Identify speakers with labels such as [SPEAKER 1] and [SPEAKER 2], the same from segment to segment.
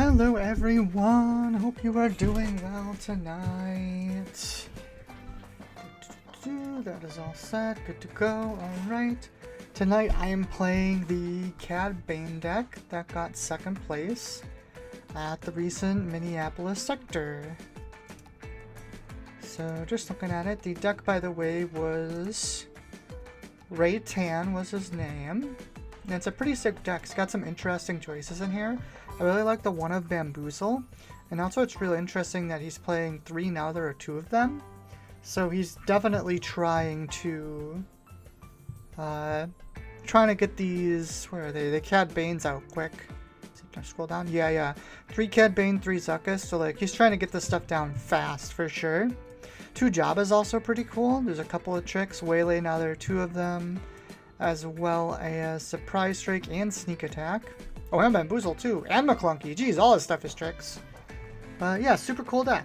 [SPEAKER 1] Hello everyone, hope you are doing well tonight. That is all set, good to go, alright. Tonight I am playing the Cad Bane deck that got second place at the recent Minneapolis sector. So just looking at it, the deck by the way was Ray Tan was his name. And it's a pretty sick deck, it's got some interesting choices in here. I really like the one of Bamboozle, and also it's really interesting that he's playing 3 now there are 2 of them. So he's definitely trying to get these, where are they? The Cad Banes out quick. Can I scroll down? Yeah. 3 Cad Bane, 3 Zuckuss, so like he's trying to get this stuff down fast for sure. 2 Jabba's also pretty cool. There's a couple of tricks. Waylay, now there are 2 of them, as well as Surprise Strike and Sneak Attack. Oh, and Bamboozle too, and McClunky. Geez, all his stuff is tricks. Yeah, super cool deck.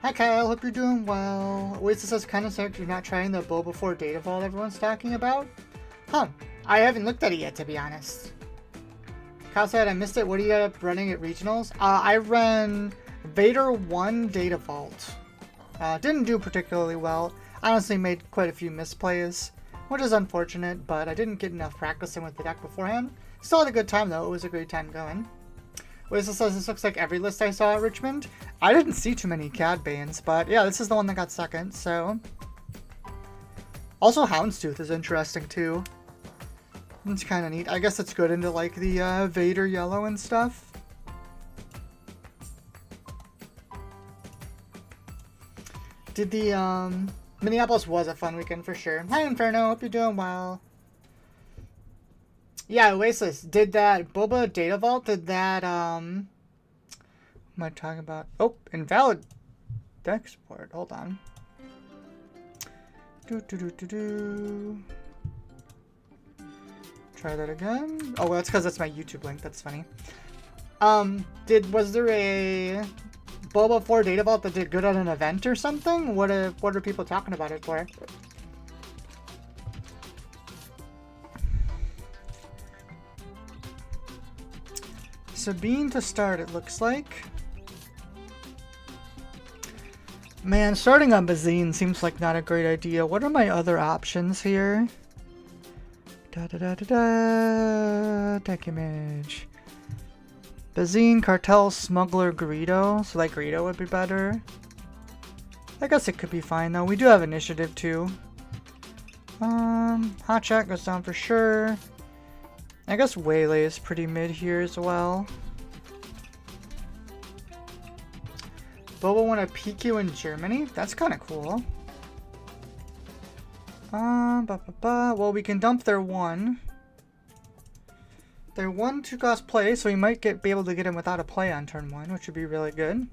[SPEAKER 1] Hi Kyle, hope you're doing well. Oasis says kind of sad you're not trying the Bow Before Data Vault everyone's talking about. Huh, I haven't looked at it yet to be honest. Kyle said I missed it. What do you end up running at regionals? I ran Vader 1 Data Vault. Didn't do particularly well. Honestly made quite a few misplays, which is unfortunate, but I didn't get enough practicing with the deck beforehand. Still had a good time though, it was a great time going. Wizard says this looks like every list I saw at Richmond. I didn't see too many Cad Banes, but yeah, this is the one that got second, so. Also Houndstooth is interesting too. It's kind of neat. I guess it's good into like the Vader yellow and stuff. Did the Minneapolis was a fun weekend for sure. Hi Inferno, hope you're doing well. Yeah, Oasis, did that Boba Data Vault, did that, what am I talking about? Oh, invalid deck support, hold on. Try that again. Oh, well, that's because that's my YouTube link, that's funny. Was there a Boba 4 Data Vault that did good at an event or something? What are people talking about it for? Sabine to start, it looks like. Man, starting on Bazine seems like not a great idea. What are my other options here? Deck image. Bazine, Cartel, Smuggler, Greedo. So like Greedo would be better. I guess it could be fine though. We do have initiative too. Hot Shot goes down for sure. I guess Waylay is pretty mid here as well. Boba won a PQ in Germany? That's kind of cool. Well, we can dump their 1. Their 1 2 cost play, so we might be able to get him without a play on turn 1, which would be really good.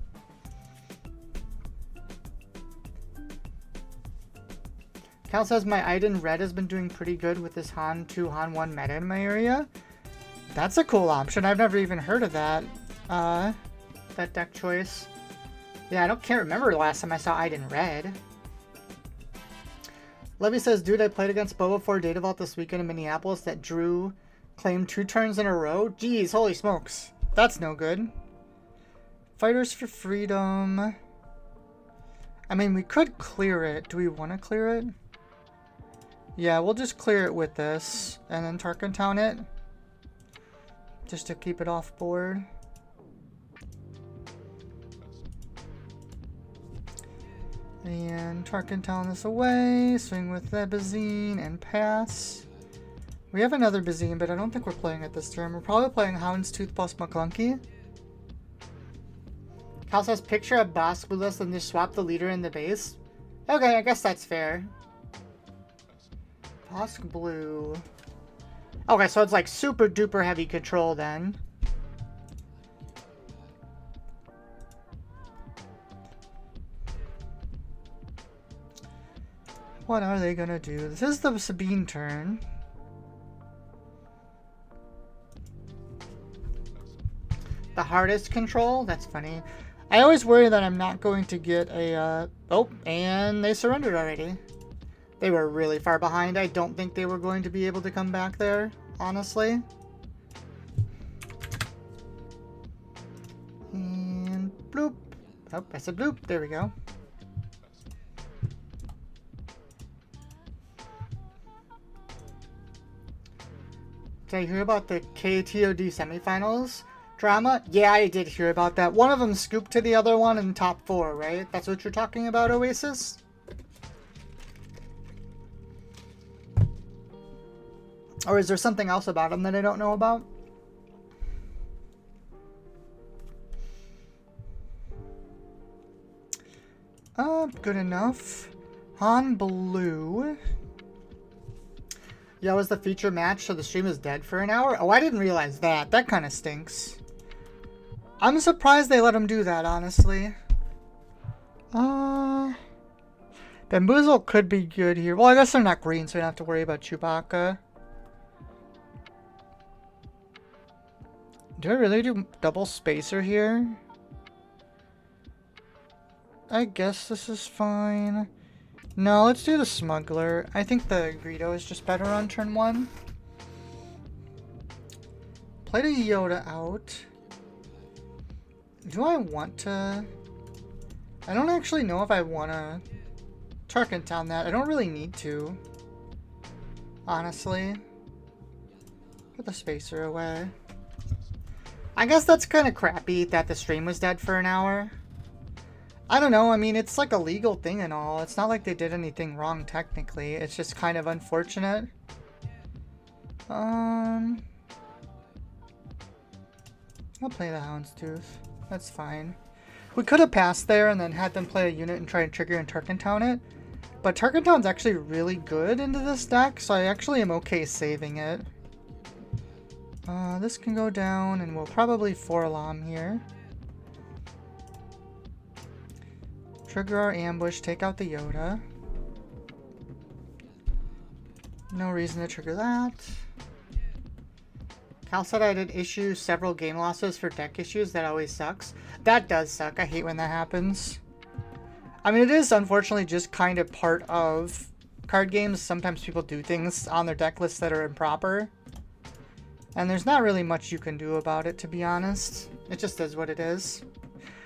[SPEAKER 1] Cal says my Iden Red has been doing pretty good with this Han 2, Han 1 meta in my area. That's a cool option. I've never even heard of that. That deck choice. Yeah, can't remember the last time I saw Iden Red. Levy says, dude, I played against Boba 4 Data Vault this weekend in Minneapolis that Drew claimed 2 turns in a row. Jeez, holy smokes. That's no good. Fighters for Freedom. I mean, we could clear it. Do we want to clear it? Yeah, we'll just clear it with this, and then Tarkin Town it, just to keep it off board. And Tarkin Town this away, swing with the Bazine, and pass. We have another Bazine, but I don't think we're playing it this turn. We're probably playing Houndstooth plus McClunky. Cal says, picture a Bosk Blue list and just swap the leader in the base. Okay, I guess that's fair. Bosk Blue. Okay, so it's like super duper heavy control then. What are they gonna do? This is the Sabine turn. The hardest control? That's funny. I always worry that I'm not going to get a, oh, and they surrendered already. They were really far behind. I don't think they were going to be able to come back there, honestly. bloop. Oh, I said bloop. There we go. Did I hear about the KTOD semifinals drama? Yeah, I did hear about that. One of them scooped to the other one in top 4, right? That's what you're talking about, Oasis? Or is there something else about them that I don't know about? Good enough. Han Blue. Yeah, was the feature match, so the stream is dead for an hour? Oh, I didn't realize that. That kind of stinks. I'm surprised they let him do that, honestly. Bamboozle could be good here. Well, I guess they're not green, so we don't have to worry about Chewbacca. Do I really do double spacer here? I guess this is fine. No, let's do the Smuggler. I think the Greedo is just better on turn 1. Play the Yoda out. Do I want to... I don't actually know if I want to Tarkin down that. I don't really need to. Honestly. Put the spacer away. I guess that's kind of crappy that the stream was dead for an hour. I don't know, I mean, it's like a legal thing and all. It's not like they did anything wrong technically. It's just kind of unfortunate. I'll play the Houndstooth. That's fine. We could have passed there and then had them play a unit and try and trigger and Tarkentown it. But Tarkentown's actually really good into this deck, so I actually am okay saving it. This can go down and we'll probably 4-Alarm here. Trigger our ambush, take out the Yoda. No reason to trigger that. Cal said I did issue several game losses for deck issues. That always sucks. That does suck. I hate when that happens. I mean, it is unfortunately just kind of part of card games. Sometimes people do things on their deck lists that are improper. And there's not really much you can do about it, to be honest. It just is what it is.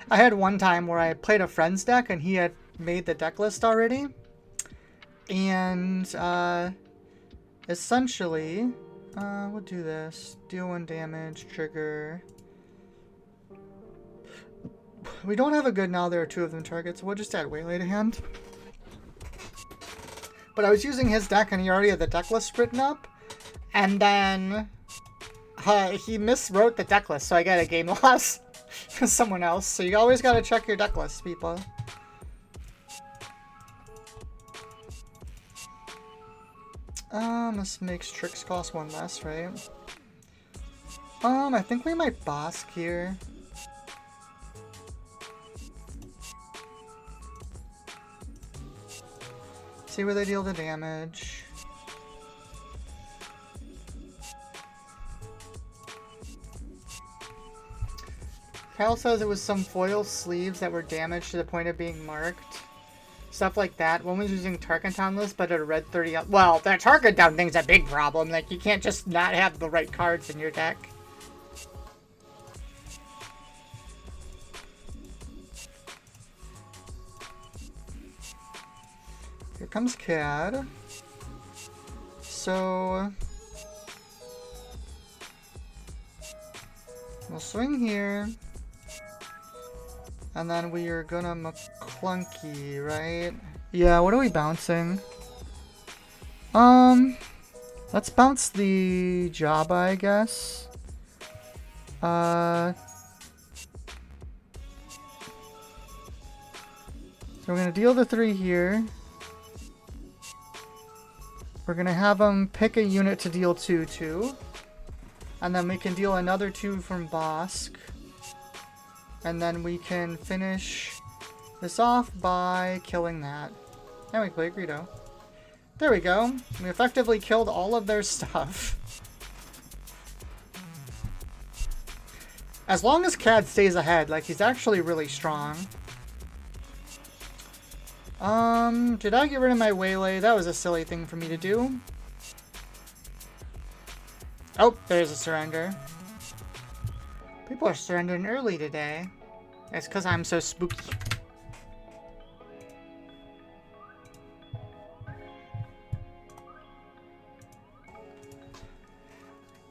[SPEAKER 1] I had one time where I played a friend's deck and he had made the deck list already. And essentially, we'll do this. Deal 1 damage, trigger. We don't have a good now. There are 2 of them targets. So we'll just add Waylay to hand. But I was using his deck and he already had the deck list written up. And then he miswrote the deck list, so I got a game loss. Someone else. So you always gotta check your deck list, people. This makes tricks cost 1 less, right? I think we might Bosk here. See where they deal the damage. Kyle says it was some foil sleeves that were damaged to the point of being marked. Stuff like that. One was using Tarkentown list, but a red 30... Well, that Tarkentown thing's a big problem. Like, you can't just not have the right cards in your deck. Here comes Cad. So... we'll swing here. And then we are gonna McClunky, right? Yeah, what are we bouncing? Let's bounce the Jabba, I guess. So we're gonna deal the 3 here. We're gonna have them pick a unit to deal 2 to. And then we can deal another 2 from Bosk. And then we can finish this off by killing that. And we play Greedo. There we go. We effectively killed all of their stuff. As long as Cad stays ahead, like, he's actually really strong. Did I get rid of my Waylay? That was a silly thing for me to do. Oh, there's a surrender. People are surrendering early today. It's because I'm so spooky.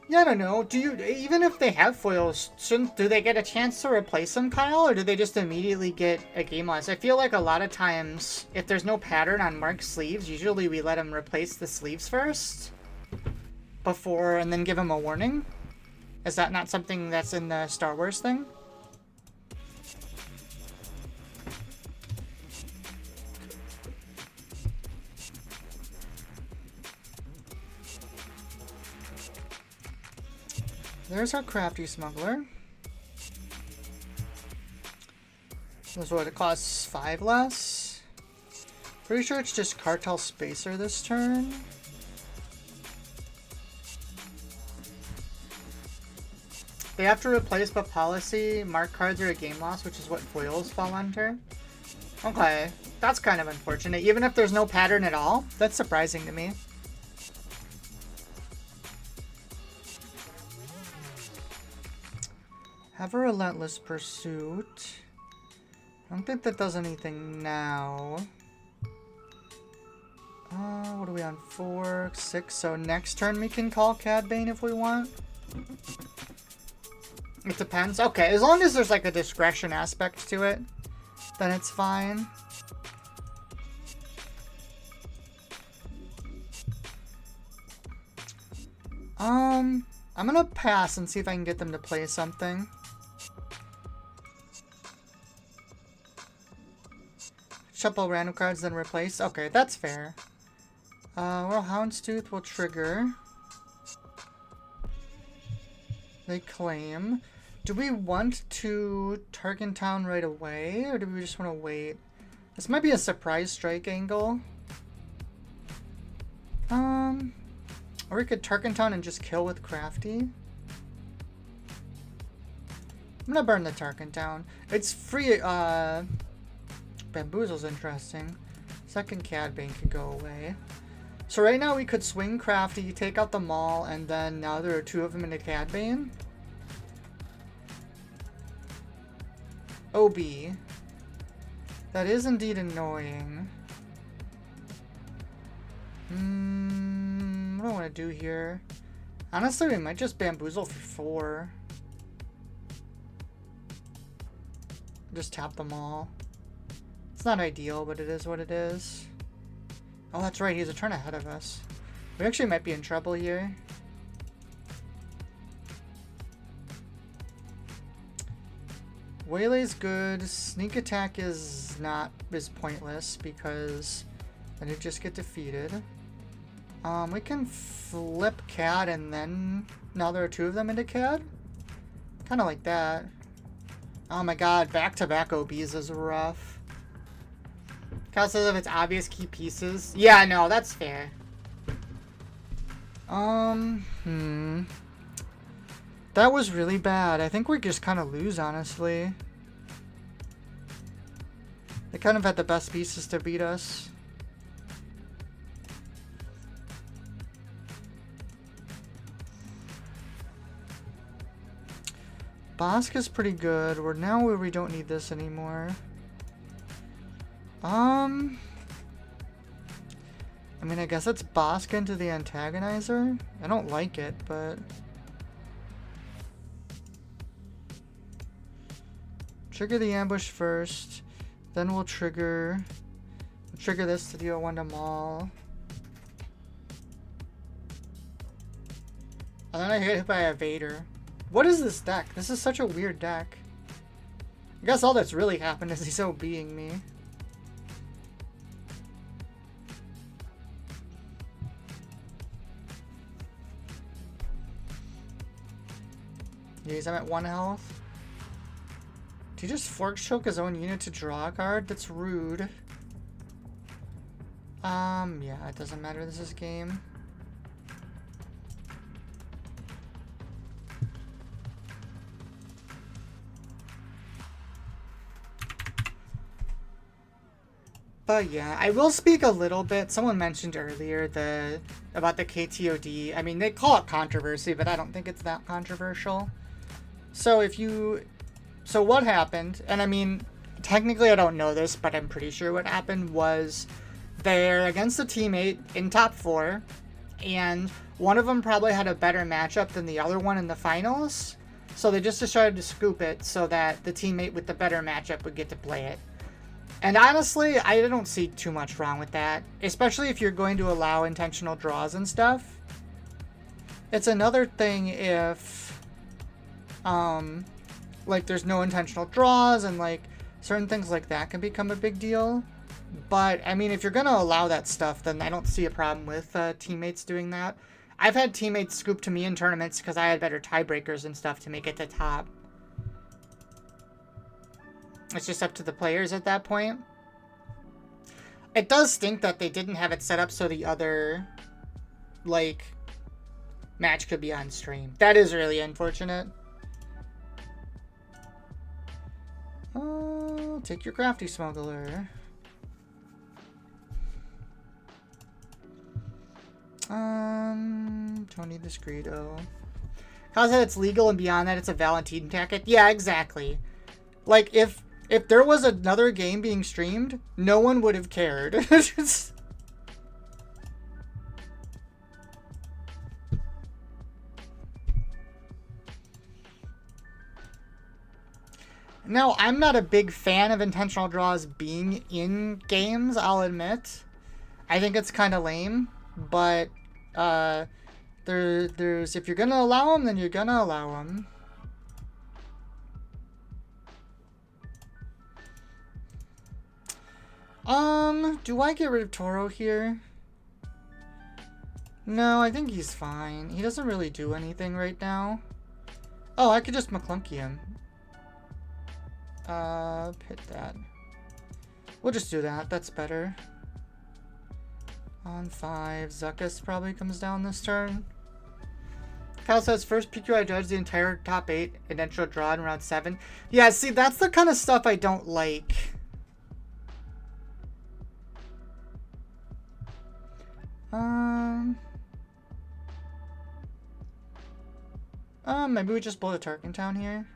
[SPEAKER 1] Yeah, I don't know. Do you, even if they have foils, do they get a chance to replace them, Kyle, or do they just immediately get a game loss? I feel like a lot of times, if there's no pattern on marked sleeves, usually we let them replace the sleeves first, before, and then give them a warning. Is that not something that's in the Star Wars thing? There's our crafty smuggler. This is what it costs 5 less. Pretty sure it's just cartel spacer this turn. They have to replace by policy. Mark cards are a game loss, which is what foils fall under. Okay, that's kind of unfortunate. Even if there's no pattern at all, that's surprising to me. Have a relentless pursuit. I don't think that does anything now. What are we on? 4, 6. So next turn we can call Cad Bane if we want. It depends. Okay, as long as there's like a discretion aspect to it, then it's fine. I'm gonna pass and see if I can get them to play something. Shuffle random cards, then replace. Okay, that's fair. Well, Houndstooth will trigger. They claim. Do we want to target town right away, or do we just want to wait? This might be a surprise strike angle. Or we could Tarkentown and just kill with Crafty. I'm gonna burn the Tarkentown. It's free, Bamboozle's interesting. Second Cad Bane could go away. So right now we could swing Crafty, take out the Maul, and then now there are 2 of them into Cad Bane. OB. That is indeed annoying. What do I want to do here? Honestly, we might just Bamboozle for 4. Just tap them all. It's not ideal, but it is what it is. Oh, that's right. He's a turn ahead of us. We actually might be in trouble here. Waylay's good. Sneak attack is pointless because then you just get defeated. We can flip Cad and then now there are 2 of them into Cad. Kind of like that. Oh my god, back-to-back OBs is rough. Cal says if it's obvious key pieces. Yeah, no, that's fair. That was really bad. I think we just kind of lose, honestly. They kind of had the best pieces to beat us. Bosk is pretty good. We're now where we don't need this anymore. I mean, I guess it's Bosk into the Antagonizer. I don't like it, but... Trigger the ambush first. Then we'll trigger this to deal 1 to Maul. And then I get hit by a Vader. What is this deck? This is such a weird deck. I guess all that's really happened is he's OBing me. Jeez, I'm at 1 health. Did he just Fork Choke his own unit to draw a card? That's rude. Yeah, it doesn't matter. This is game. But yeah, I will speak a little bit. Someone mentioned earlier about the KTOD. I mean, they call it controversy, but I don't think it's that controversial. So if you So what happened, and I mean, technically I don't know this, but I'm pretty sure what happened was they're against a teammate in top 4, and one of them probably had a better matchup than the other one in the finals, so they just decided to scoop it so that the teammate with the better matchup would get to play it. And honestly, I don't see too much wrong with that, especially if you're going to allow intentional draws and stuff. It's another thing if, like, there's no intentional draws and, like, certain things like that can become a big deal. But, I mean, if you're going to allow that stuff, then I don't see a problem with teammates doing that. I've had teammates scoop to me in tournaments because I had better tiebreakers and stuff to make it to top. It's just up to the players at that point. It does stink that they didn't have it set up so the other, like, match could be on stream. That is really unfortunate. Oh, take your crafty smuggler. Tony Discreto. How's that it's legal and beyond that it's a Valentine packet? Yeah, exactly. Like, if there was another game being streamed, no one would have cared. Now, I'm not a big fan of intentional draws being in games, I'll admit. I think it's kind of lame, but there's if you're gonna allow them, then you're gonna allow them. Do I get rid of Toro here? No, I think he's fine. He doesn't really do anything right now. Oh, I could just McClunky him. Hit that. We'll just do that. That's better. On 5. Zuckus probably comes down this turn. Kyle says, first PQ I judged the entire top 8 and then show draw in round 7. Yeah, see, that's the kind of stuff I don't like. Maybe we just blow the Tarkin down here.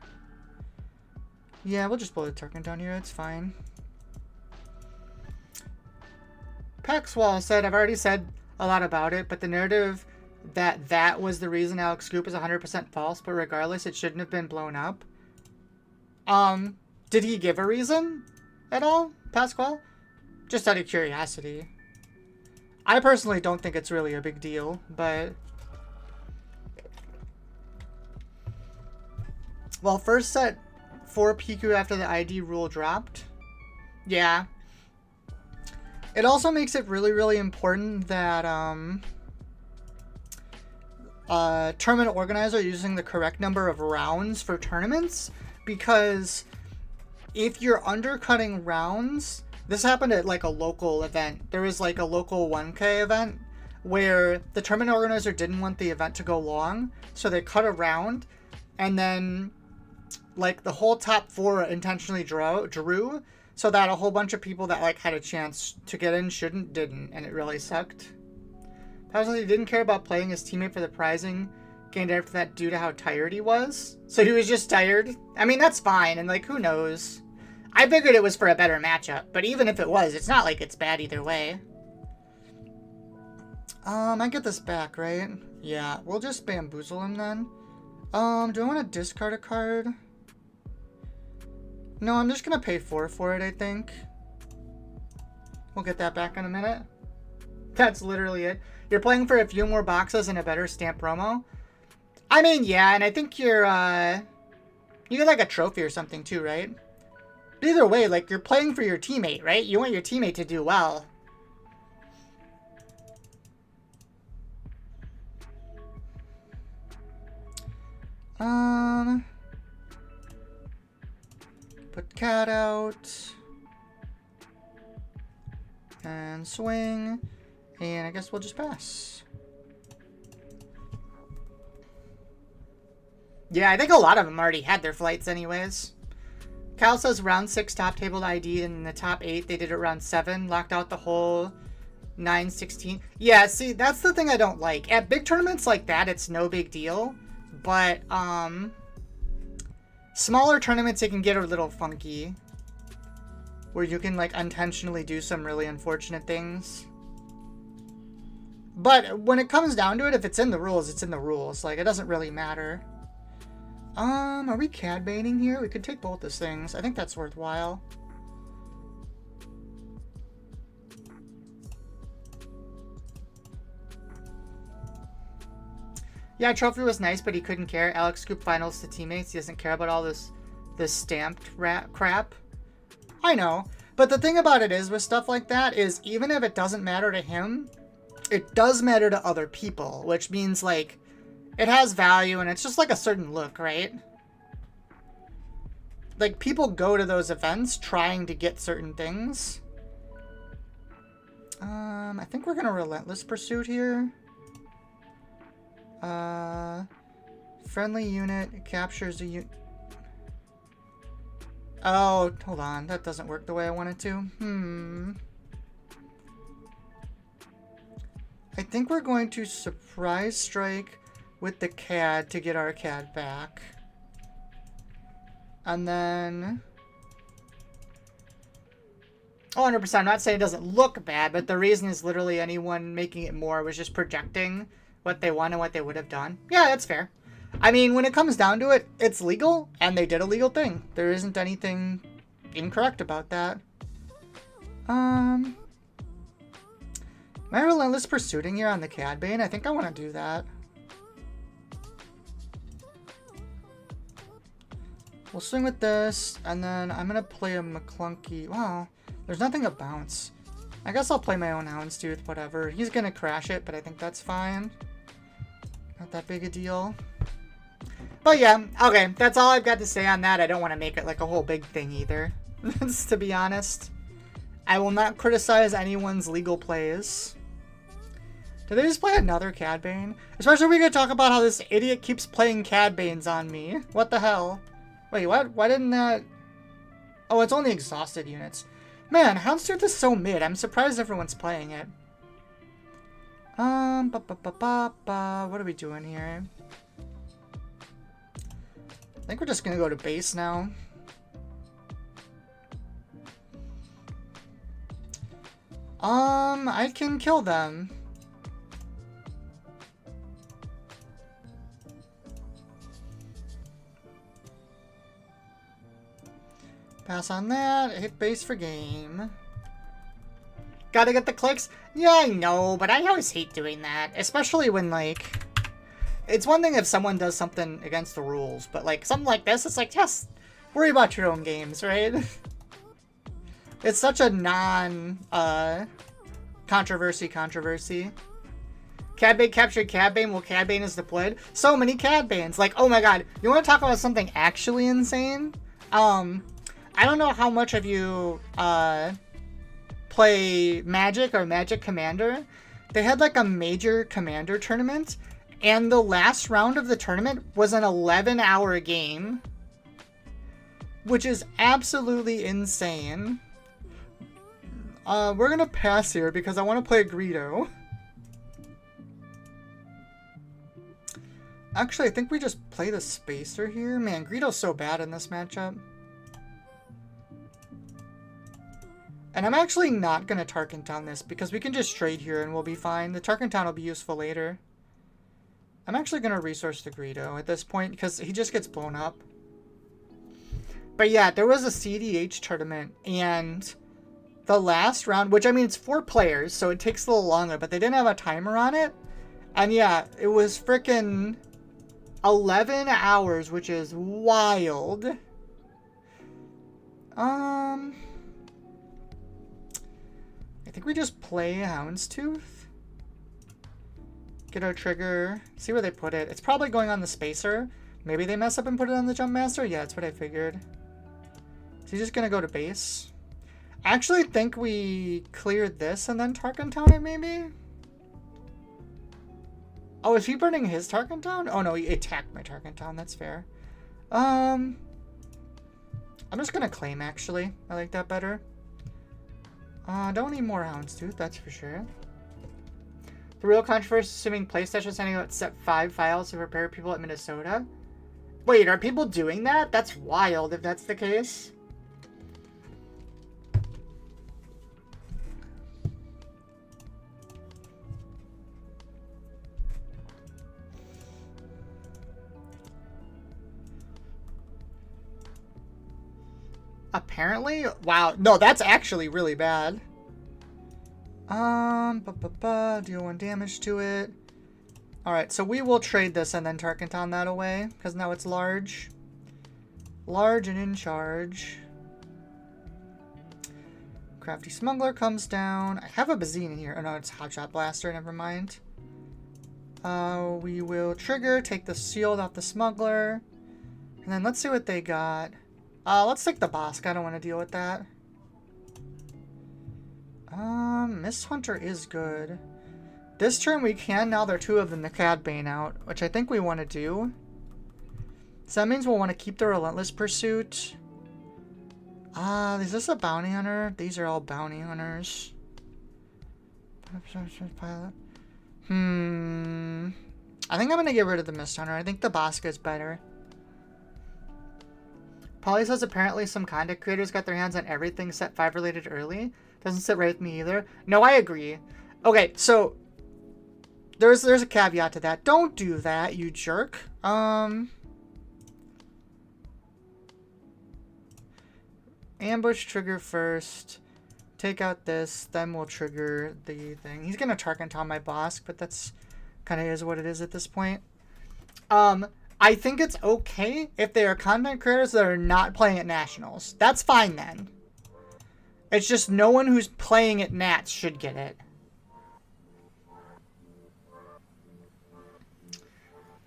[SPEAKER 1] Yeah, we'll just blow the Tarkin down here. It's fine. Paxwall said, I've already said a lot about it, but the narrative that was the reason Alex Scoop is 100% false, but regardless, it shouldn't have been blown up. Did he give a reason at all, Pasquale? Just out of curiosity. I personally don't think it's really a big deal, but... Well, first set 4 PQ after the ID rule dropped. Yeah. It also makes it really, really important that tournament organizer using the correct number of rounds for tournaments, because if you're undercutting rounds, this happened at like a local event. There was like a local 1K event where the tournament organizer didn't want the event to go long, so they cut a round, and then like the whole top 4 intentionally drew, so that a whole bunch of people that like had a chance to get in didn't, and it really sucked. Personally, he didn't care about playing his teammate for the prizing gained after that due to how tired he was. So he was just tired. I mean, that's fine, and like, who knows? I figured it was for a better matchup, but even if it was, it's not like it's bad either way. I get this back, right? Yeah, we'll just bamboozle him then. Do I want to discard a card? No, I'm just gonna pay 4 for it, I think. We'll get that back in a minute. That's literally it. You're playing for a few more boxes and a better stamp promo? I mean, yeah, and I think you're, you get like a trophy or something too, right? But either way, like, you're playing for your teammate, right? You want your teammate to do well. Put cat out. And swing. And I guess we'll just pass. Yeah, I think a lot of them already had their flights anyways. Cal says round 6 top table ID, and in the top 8 they did it round 7. Locked out the whole 9-16. Yeah, see, that's the thing I don't like. At big tournaments like that, it's no big deal. But, Smaller tournaments, it can get a little funky. Where you can, like, unintentionally do some really unfortunate things. But when it comes down to it, if it's in the rules, it's in the rules. Like, it doesn't really matter. Are we cad baiting here? We could take both those things. I think that's worthwhile. Yeah, trophy was nice, but he couldn't care. Alex scooped finals to teammates. He doesn't care about all this stamped crap. I know. But the thing about it is, with stuff like that, is even if it doesn't matter to him, it does matter to other people. Which means, like, it has value, and it's just like a certain look, right? Like, people go to those events trying to get certain things. I think we're going to Relentless Pursuit here. Friendly unit captures a unit. Oh, hold on. That doesn't work the way I want it to. I think we're going to surprise strike with the CAD to get our CAD back. And then... Oh, 100%. I'm not saying it doesn't look bad, but the reason is literally anyone making it more was just projecting what they want and what they would have done. Yeah, that's fair. I mean, when it comes down to it, it's legal, and they did a legal thing. There isn't anything incorrect about that. Am I Relentless Pursuing here on the Cad Bane? I think I want to do that. We'll swing with this, and then I'm going to play a McClunky. Wow, there's nothing to bounce. I guess I'll play my own Houndstooth, whatever. He's going to crash it, but I think that's fine. Not that big a deal. But yeah, okay, that's all I've got to say on that. I don't want to make it like a whole big thing either, to be honest. I will not criticize anyone's legal plays. Did they just play another Cad Bane? Especially we're going to talk about how this idiot keeps playing Cad Banes on me. What the hell? Wait, what? Why didn't that... Oh, it's only exhausted units. Man, Houndstooth is so mid. I'm surprised everyone's playing it. What are we doing here? I think we're just gonna go to base now. I can kill them. Pass on that. Hit base for game. Gotta get the clicks? Yeah, I know, but I always hate doing that. Especially when, like... It's one thing if someone does something against the rules, but, like, something like this, it's like, just worry about your own games, right? It's such a controversy. Cad Bane captured Cad Bane while Cad Bane is deployed. So many Cad Banes. Like, oh my god. You want to talk about something actually insane? I don't know how much of you play Magic or Magic Commander. They had like a major Commander tournament, and the last round of the tournament was an 11-hour game, which is absolutely insane. We're gonna pass here because I want to play a Greedo. Actually, I think we just play the Spacer here. Man, Greedo's so bad in this matchup. And I'm actually not going to Tarkin Town this because we can just trade here and we'll be fine. The Tarkin Town will be useful later. I'm actually going to resource the Greedo at this point because he just gets blown up. But yeah, there was a CDH tournament and the last round, which I mean, it's 4 players, so it takes a little longer, but they didn't have a timer on it. And yeah, it was freaking 11 hours, which is wild. I think we just play Houndstooth. Get our trigger. See where they put it. It's probably going on the Spacer. Maybe they mess up and put it on the Jump Master. Yeah, that's what I figured. So he's just going to go to base. I actually think we cleared this and then Tarkin Town it maybe? Oh, is he burning his Tarkin Town? Oh no, he attacked my Tarkin Town. That's fair. I'm just going to claim actually. I like that better. Don't need more Houndstooth, that's for sure. The real controversy is assuming PlayStation sending out set 5 files to prepare people at Minnesota. Wait, are people doing that? That's wild if that's the case. Apparently? Wow. No, that's actually really bad. Deal 1 damage to it. Alright, so we will trade this and then Tarkenton that away, because now it's large. Large and in charge. Crafty Smuggler comes down. I have a Bazine in here. Oh no, it's Hotshot Blaster, never mind. We will trigger, take the shield off the Smuggler. And then let's see what they got. Let's take the Bosk. I don't want to deal with that. Mist Hunter is good. This turn we can, now there are 2 of them, the Cad Bane out, which I think we want to do. So that means we'll want to keep the Relentless Pursuit. Is this a Bounty Hunter? These are all Bounty Hunters. Pilot. I think I'm going to get rid of the Mist Hunter. I think the Bosk is better. Polly says apparently some content creators got their hands on everything set 5 related early. Doesn't sit right with me either. No, I agree. Okay, so there's a caveat to that. Don't do that, you jerk. Ambush trigger first. Take out this, then we'll trigger the thing. He's gonna Tarkenton my Bosk, but that's kind of is what it is at this point. I think it's okay if they are content creators that are not playing at Nationals. That's fine then. It's just no one who's playing at Nats should get it.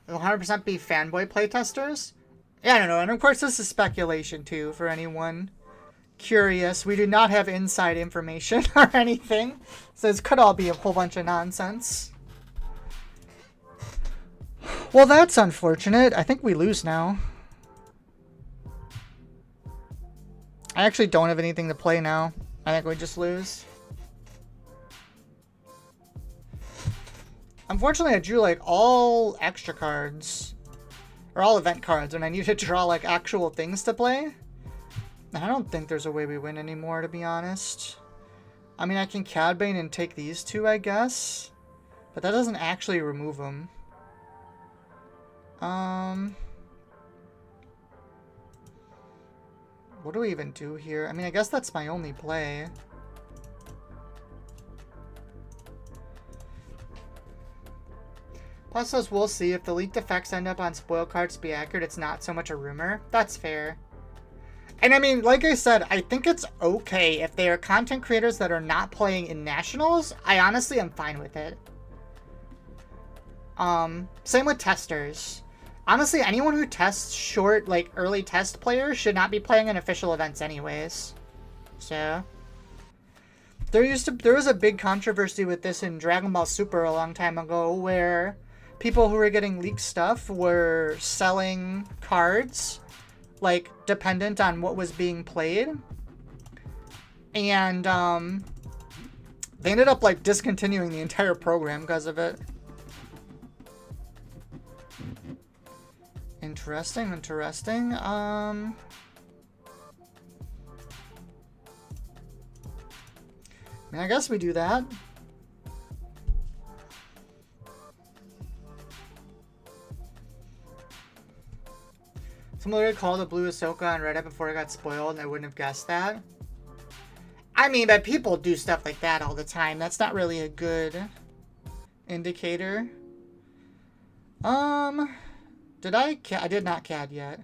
[SPEAKER 1] It'll 100% be fanboy playtesters? Yeah, I don't know. And of course this is speculation too for anyone curious. We do not have inside information or anything. So this could all be a whole bunch of nonsense. Well, that's unfortunate. I think we lose now. I actually don't have anything to play now. I think we just lose. Unfortunately, I drew like all extra cards. Or all event cards when I need to draw like actual things to play. I don't think there's a way we win anymore, to be honest. I mean, I can Cad Bane and take these 2, I guess. But that doesn't actually remove them. What do we even do here? I mean, I guess that's my only play. Plus says we'll see. If the leaked effects end up on spoil cards to be accurate, it's not so much a rumor. That's fair. And I mean, like I said, I think it's okay if they are content creators that are not playing in Nationals. I honestly am fine with it. Same with testers. Honestly, anyone who tests short, like, early test players should not be playing in official events anyways. So, there was a big controversy with this in Dragon Ball Super a long time ago, where people who were getting leaked stuff were selling cards, like, dependent on what was being played. And, they ended up, like, discontinuing the entire program because of it. Interesting, interesting. I mean, I guess we do that. Someone literally called the blue Ahsoka on Reddit before it got spoiled, and I wouldn't have guessed that. I mean, but people do stuff like that all the time. That's not really a good indicator. I did not CAD yet.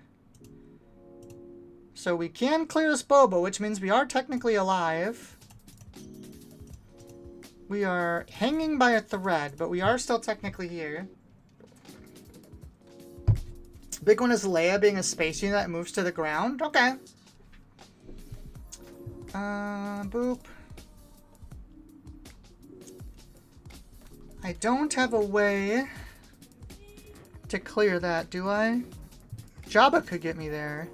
[SPEAKER 1] So we can clear this Boba, which means we are technically alive. We are hanging by a thread, but we are still technically here. Big one is Leia being a space unit that moves to the ground. Okay. Boop. I don't have a way to clear that, do I? Jabba could get me there.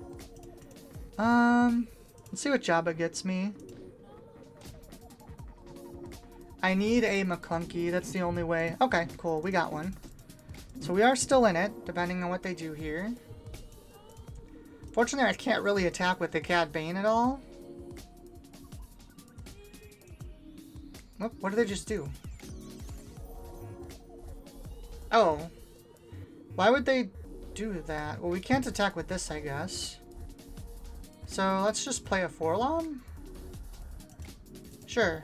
[SPEAKER 1] Let's see what Jabba gets me. I need a McClunky. That's the only way. Okay, cool. We got one. So we are still in it, depending on what they do here. Fortunately, I can't really attack with the Cad Bane at all. What did they just do? Oh. Why would they do that? Well, we can't attack with this, I guess. So let's just play a Forlom? Sure.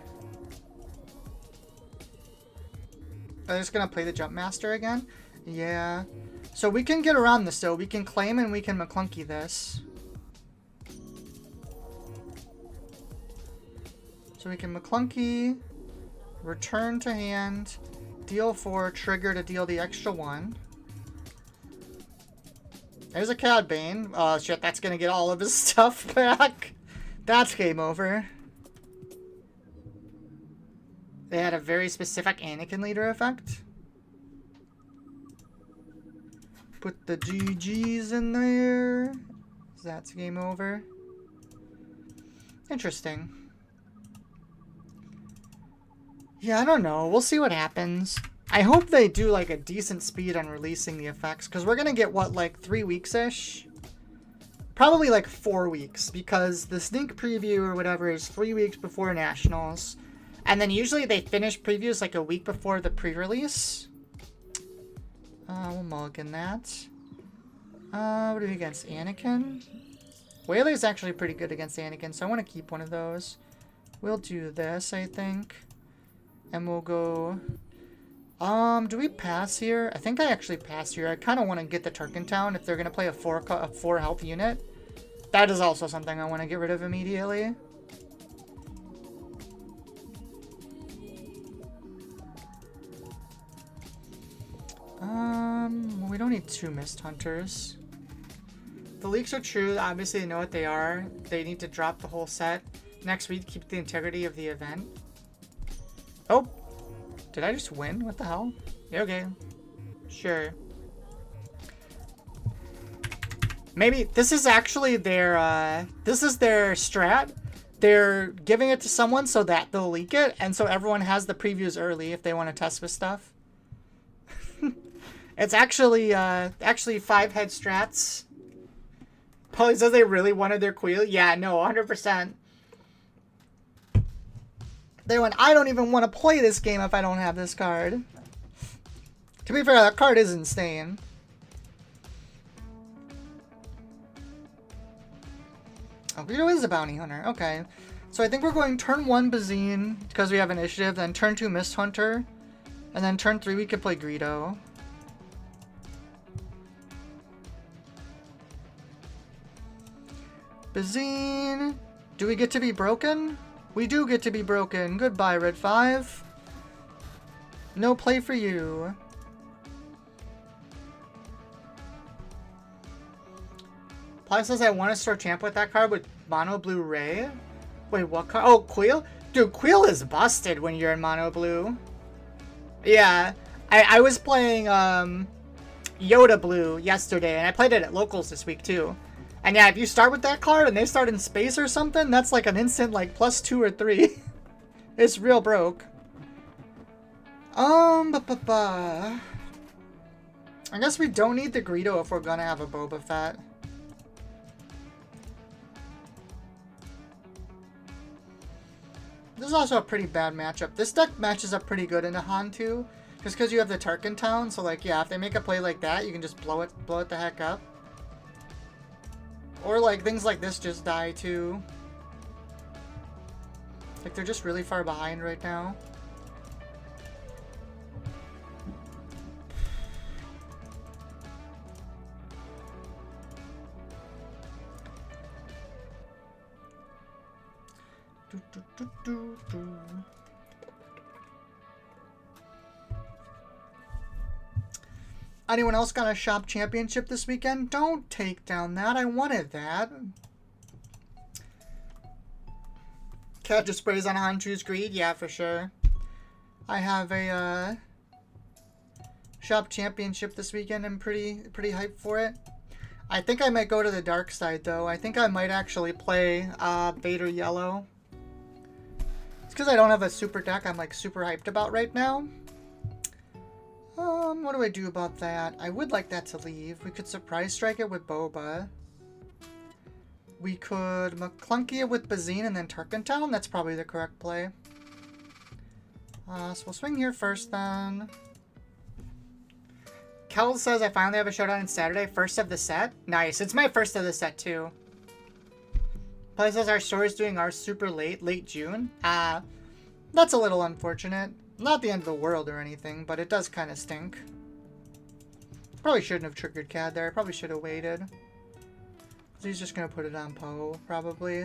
[SPEAKER 1] Are they just gonna play the Jump Master again? Yeah. So we can get around this though. We can claim and we can McClunky this. So we can McClunky, return to hand, deal 4, trigger to deal the extra 1. There's a Cad Bane. Oh shit, that's gonna get all of his stuff back. That's game over. They had a very specific Anakin leader effect. Put the GGs in there. That's game over. Interesting. Yeah, I don't know. We'll see what happens. I hope they do like a decent speed on releasing the effects, because we're gonna get what, like 3 weeks-ish? Probably like 4 weeks, because the sneak preview or whatever is 3 weeks before Nationals. And then usually they finish previews like a week before the pre-release. We'll mulligan that. What are we against? Anakin? Whaley's actually pretty good against Anakin, so I want to keep one of those. We'll do this, I think. And we'll go... do we pass here? I think I actually pass here. I kind of want to get the Turkentown if they're going to play a 4 health unit. That is also something I want to get rid of immediately. We don't need 2 Mist Hunters. The leaks are true. Obviously, they know what they are. They need to drop the whole set. Next week, keep the integrity of the event. Oh! Did I just win? What the hell? Yeah, okay. Sure. Maybe this is actually their, this is their strat. They're giving it to someone so that they'll leak it, and so everyone has the previews early if they want to test with stuff. It's actually 5-head strats. Polly says they really wanted their Queel. Yeah, no, 100%. They went, I don't even want to play this game if I don't have this card. To be fair, that card is insane. Oh, Greedo is a bounty hunter. Okay. So I think we're going turn 1 Bazine because we have initiative, then turn 2 Mist Hunter, and then turn 3 we could play Greedo. Bazine. Do we get to be broken? We do get to be broken. Goodbye, Red 5. No play for you. Ply says I want to start champ with that card with Mono Blue Ray. Wait, what card? Oh, Queel? Dude, Queel is busted when you're in Mono Blue. Yeah. I was playing Yoda Blue yesterday, and I played it at locals this week too. And yeah, if you start with that card and they start in space or something, that's like an instant like +2 or 3. It's real broke. I guess we don't need the Greedo if we're gonna have a Boba Fett. This is also a pretty bad matchup. This deck matches up pretty good into Han too, just because you have the Turkentown. So like, yeah, if they make a play like that, you can just blow it the heck up. Or like things like this just die too. Like they're just really far behind right now. Anyone else got a shop championship this weekend? Don't take down that. I wanted that. Cat just sprays on Hanchu's greed? Yeah, for sure. I have a shop championship this weekend. I'm pretty hyped for it. I think I might go to the dark side though. I think I might actually play Vader Yellow. It's because I don't have a super deck I'm like super hyped about right now. What do I do about that? I would like that to leave. We could surprise strike it with Boba. We could McClunky it with Bazine and then Turkentown. That's probably the correct play. So we'll swing here first then. Kel says, I finally have a showdown on Saturday. First of the set. Nice. It's my first of the set too. Play says our store's doing ours super late June. That's a little unfortunate. Not the end of the world or anything, but it does kind of stink. Probably shouldn't have triggered CAD there. I probably should have waited. He's just going to put it on Poe, probably.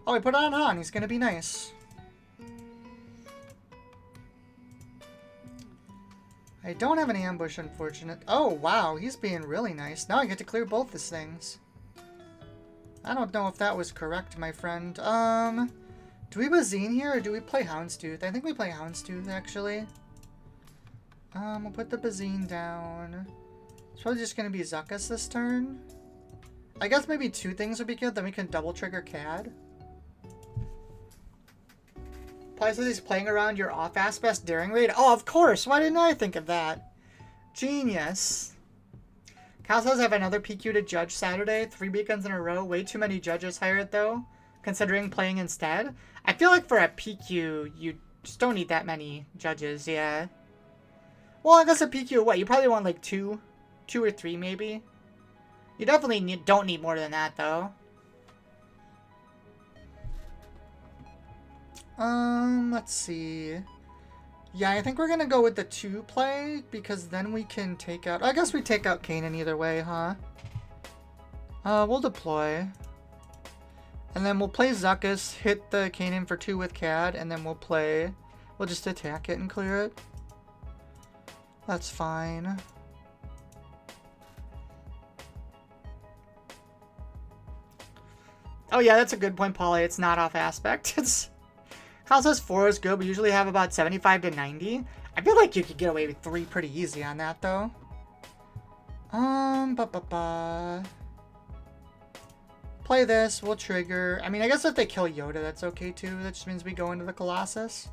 [SPEAKER 1] Oh, he put it on Han. He's going to be nice. I don't have an ambush, unfortunate. Oh, wow. He's being really nice. Now I get to clear both these things. I don't know if that was correct, my friend. Do we Bazine here, or do we play Houndstooth? I think we play Houndstooth, actually. We'll put the Bazine down. It's probably just going to be Zuckuss this turn. I guess maybe two things would be good, then we can double trigger CAD. Probably says he's playing around your off-ass best daring raid. Oh, of course! Why didn't I think of that? Genius. Cal says I have another PQ to judge Saturday. 3 weekends in a row. Way too many judges hired, though, considering playing instead. I feel like for a PQ, you just don't need that many judges, yeah. Well, I guess a PQ, what? You probably want like two or three, maybe? You definitely don't need more than that, though. Let's see. Yeah, I think we're gonna go with the 2 play, because then we can take out... I guess we take out Kanan either way, huh? We'll deploy. And then we'll play Zuckuss, hit the Kanan for 2 with CAD, and then we'll play... We'll just attack it and clear it. That's fine. Oh yeah, that's a good point, Polly. It's not off aspect. It's... Kyle says 4 is good. We usually have about 75 to 90. I feel like you could get away with 3 pretty easy on that, though. Play this. We'll trigger. I mean, I guess if they kill Yoda, that's okay, too. That just means we go into the Colossus.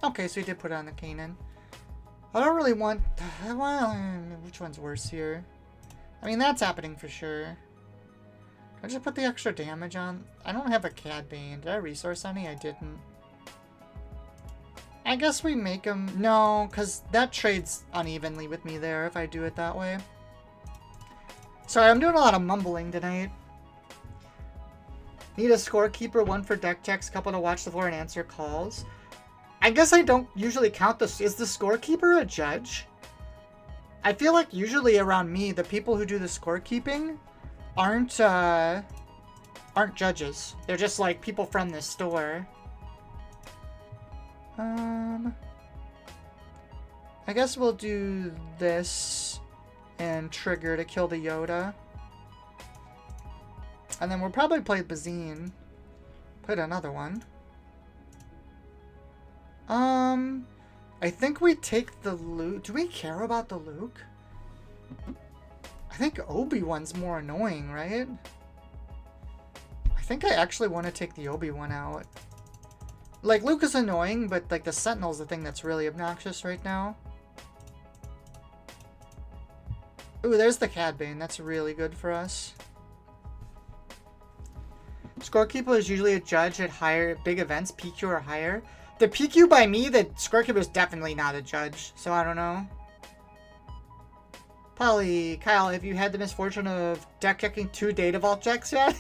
[SPEAKER 1] Okay, so he did put it on the Kanan. I don't really want... Well, which one's worse here? I mean, that's happening for sure. I just put the extra damage on. I don't have a Cad Bane. Did I resource any? I didn't. I guess we make him... No, because that trades unevenly with me there if I do it that way. Sorry, I'm doing a lot of mumbling tonight. Need a scorekeeper, 1 for deck checks, couple to watch the floor and answer calls. I guess I don't usually count this. Is the scorekeeper a judge? I feel like usually around me, the people who do the scorekeeping aren't judges. They're just like people from this store. I guess we'll do this and trigger to kill the Yoda. And then we'll probably play Bazine. Put another one. I think we take the Luke. Do we care about the Luke? I think Obi-Wan's more annoying, right? I think I actually want to take the Obi-Wan out. Like, Luke is annoying, but, like, the Sentinel's the thing that's really obnoxious right now. Ooh, there's the Cad Bane. That's really good for us. Scorekeeper is usually a judge at higher big events, PQ or higher. The PQ by me, the scorekeeper is definitely not a judge, so I don't know. Polly, Kyle, have you had the misfortune of deck checking 2 Data Vault checks yet?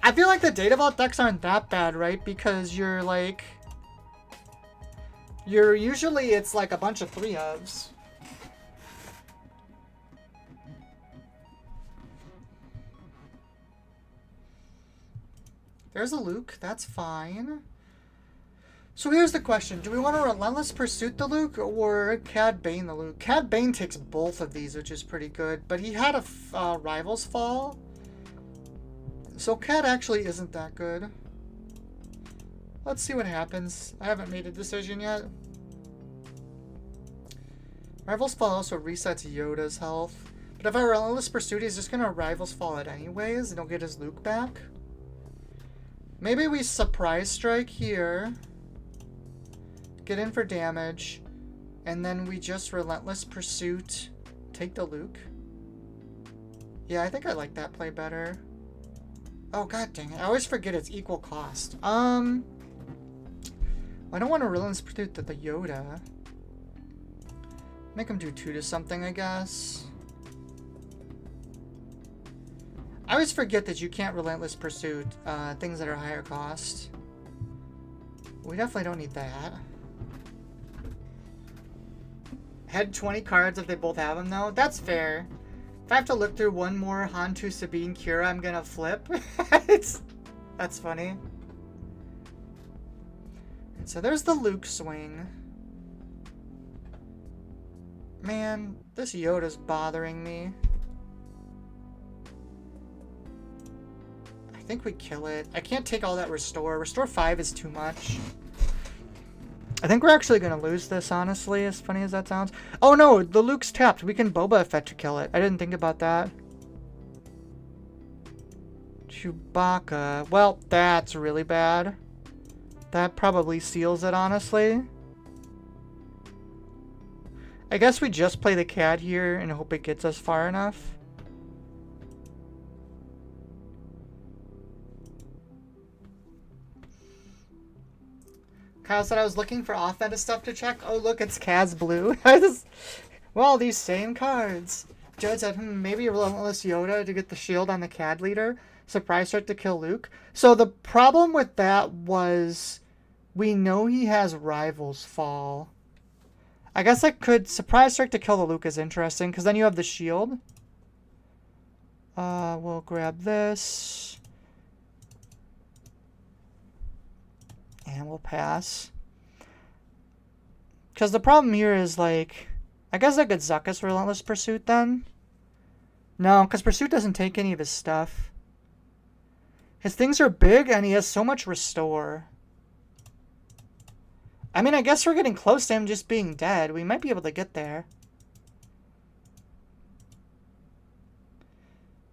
[SPEAKER 1] I feel like the Data Vault decks aren't that bad, right? Because you're like... usually it's like a bunch of 3-ofs. There's a Luke, that's fine. So here's the question. Do we want to Relentless Pursuit the Luke or Cad Bane the Luke? Cad Bane takes both of these, which is pretty good. But he had a Rivals Fall. So Cad actually isn't that good. Let's see what happens. I haven't made a decision yet. Rivals Fall also resets Yoda's health. But if I Relentless Pursuit, he's just going to Rivals Fall it anyways. And he'll get his Luke back. Maybe we Surprise Strike here. Get in for damage, and then we just Relentless Pursuit, take the Luke. Yeah, I think I like that play better. Oh, god dang it. I always forget it's equal cost. I don't want to relentless pursuit the Yoda. Make him do 2 to something, I guess. I always forget that you can't relentless pursuit things that are higher cost. We definitely don't need that. Head 20 cards if they both have them, though. That's fair. If I have to look through one more Hantu Sabine Kira, I'm gonna flip. That's funny. And so there's the Luke swing. Man, this Yoda's bothering me. I think we kill it. I can't take all that restore. Restore 5 is too much. I think we're actually going to lose this, honestly, as funny as that sounds. Oh no, the Luke's tapped. We can Boba Fett to kill it. I didn't think about that. Chewbacca. Well, that's really bad. That probably seals it, honestly. I guess we just play the cat here and hope it gets us far enough. Kyle said I was looking for off-meta stuff to check. Oh, look, it's Kaz Blue. Well, these same cards. Jed said, maybe Relentless Yoda to get the shield on the CAD leader. Surprise strike to kill Luke. So the problem with that was we know he has Rivals Fall. I guess I could surprise strike to kill the Luke is interesting because then you have the shield. We'll grab this. And we'll pass. Because the problem here is, like, I guess I could Zuckuss Relentless Pursuit then. No, because Pursuit doesn't take any of his stuff. His things are big and he has so much restore. I mean, I guess we're getting close to him just being dead. We might be able to get there.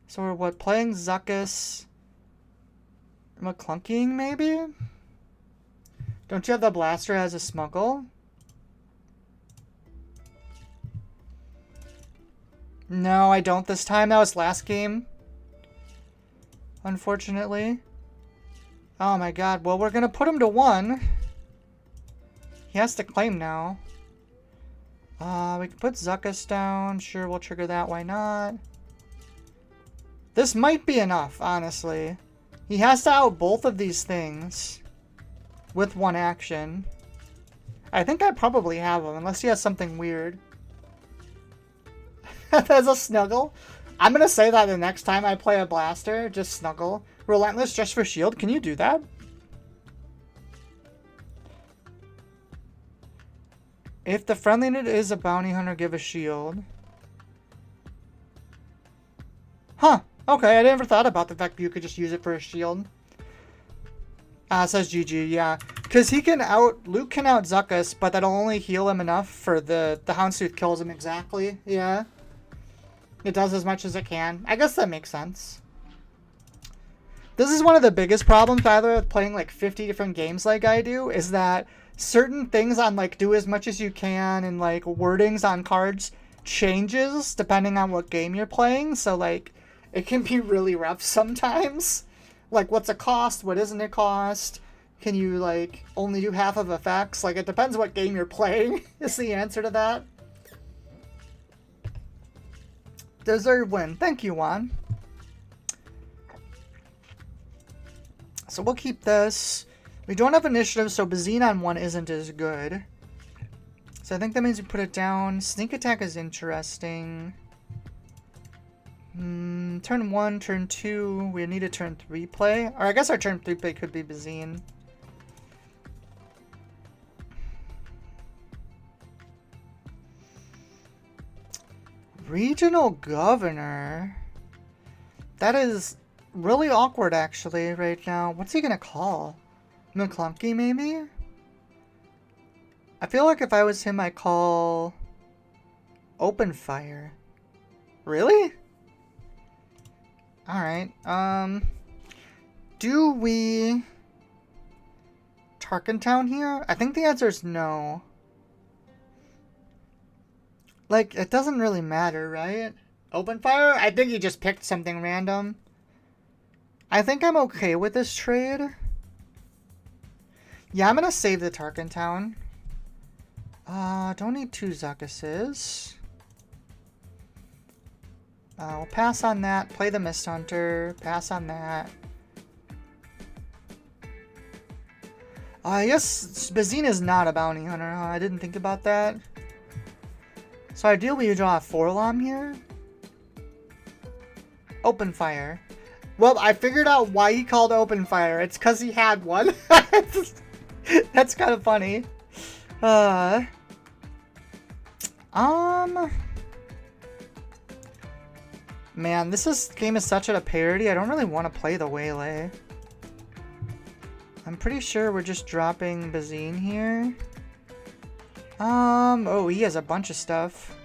[SPEAKER 1] So we're, what, playing Zuckuss McClunking, maybe? Don't you have the blaster as a smuggle? No, I don't this time. That was last game. Unfortunately. Oh my god. Well, we're going to put him to 1. He has to claim now. We can put Zuckuss down. Sure, we'll trigger that. Why not? This might be enough, honestly. He has to out both of these things with 1 action. I think I probably have him, unless he has something weird. That's a snuggle. I'm gonna say that the next time I play a blaster, just snuggle. Relentless just for shield. Can you do that? If the friendly unit is a bounty hunter, give a shield. Huh. Okay, I never thought about the fact that you could just use it for a shield. Says GG, yeah. Because he can Luke can out Zuckuss, but that'll only heal him enough for the Houndstooth kills him exactly. Yeah. It does as much as it can. I guess that makes sense. This is one of the biggest problems, by the way, with playing like 50 different games like I do, is that certain things on like do as much as you can and like wordings on cards changes depending on what game you're playing. So like it can be really rough sometimes. Like, what's a cost? What isn't a cost? Can you, like, only do half of effects? Like, it depends what game you're playing, is the answer to that. Deserved win. Thank you, Juan. So we'll keep this. We don't have initiative, so Bazine on 1 isn't as good. So I think that means we put it down. Sneak attack is interesting. Turn 1, turn 2, we need a turn 3 play. Or I guess our turn 3 play could be Bazine. Regional Governor. That is really awkward, actually, right now. What's he gonna call? McClunky, maybe? I feel like if I was him, I'd call Open Fire. Really? Alright, do we Tarkentown here? I think the answer is no. Like, it doesn't really matter, right? Open fire? I think he just picked something random. I think I'm okay with this trade. Yeah, I'm gonna save the Tarkin Town. Don't need 2 Zuckuses. We'll pass on that. Play the Mist Hunter. Pass on that. I guess Bazine is not a bounty hunter, huh? I didn't think about that. So ideally you draw a 4-lom here. Open fire. Well, I figured out why he called open fire. It's because he had one. That's kind of funny. Man, this game is such a parody. I don't really want to play the Waylay. I'm pretty sure we're just dropping Bazine here. Oh, he has a bunch of stuff.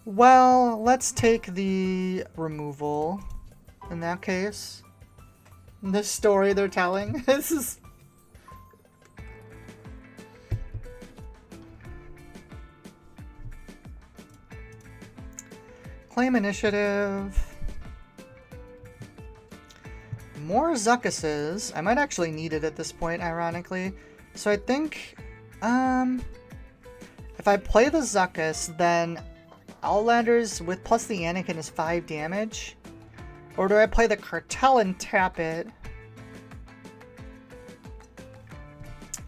[SPEAKER 1] Well, let's take the removal in that case. This story they're telling. This is... Claim initiative. More Zuckuses. I might actually need it at this point, ironically. So I think, if I play the Zuckus, then Outlanders with plus the Anakin is 5 damage. Or do I play the Cartel and tap it?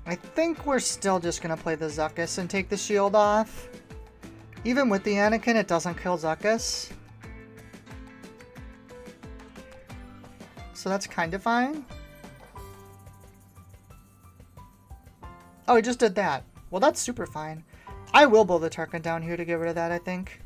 [SPEAKER 1] I think we're still just going to play the Zuckus and take the shield off. Even with the Anakin, it doesn't kill Zuckus. So that's kind of fine. Oh, he just did that. Well, that's super fine. I will blow the Tarkin down here to get rid of that, I think.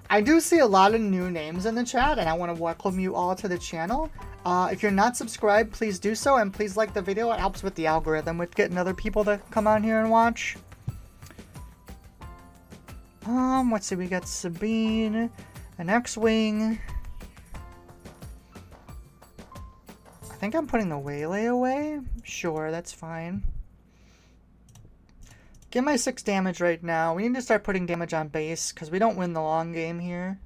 [SPEAKER 1] I do see a lot of new names in the chat, and I want to welcome you all to the channel. If you're not subscribed, please do so, and please like the video. It helps with the algorithm, with getting other people to come on here and watch. Let's see, we got Sabine, an X-Wing. I think I'm putting the Waylay away. Sure, that's fine. Get my 6 damage right now. We need to start putting damage on base, because we don't win the long game here.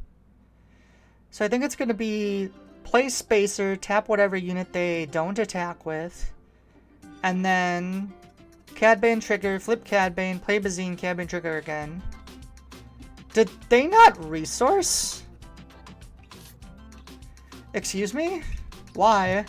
[SPEAKER 1] So I think it's going to be... play Spacer, tap whatever unit they don't attack with, and then Cad Bane trigger, flip Cad Bane, play Bazine, Cad Bane trigger again. Did they not resource? Excuse me? Why?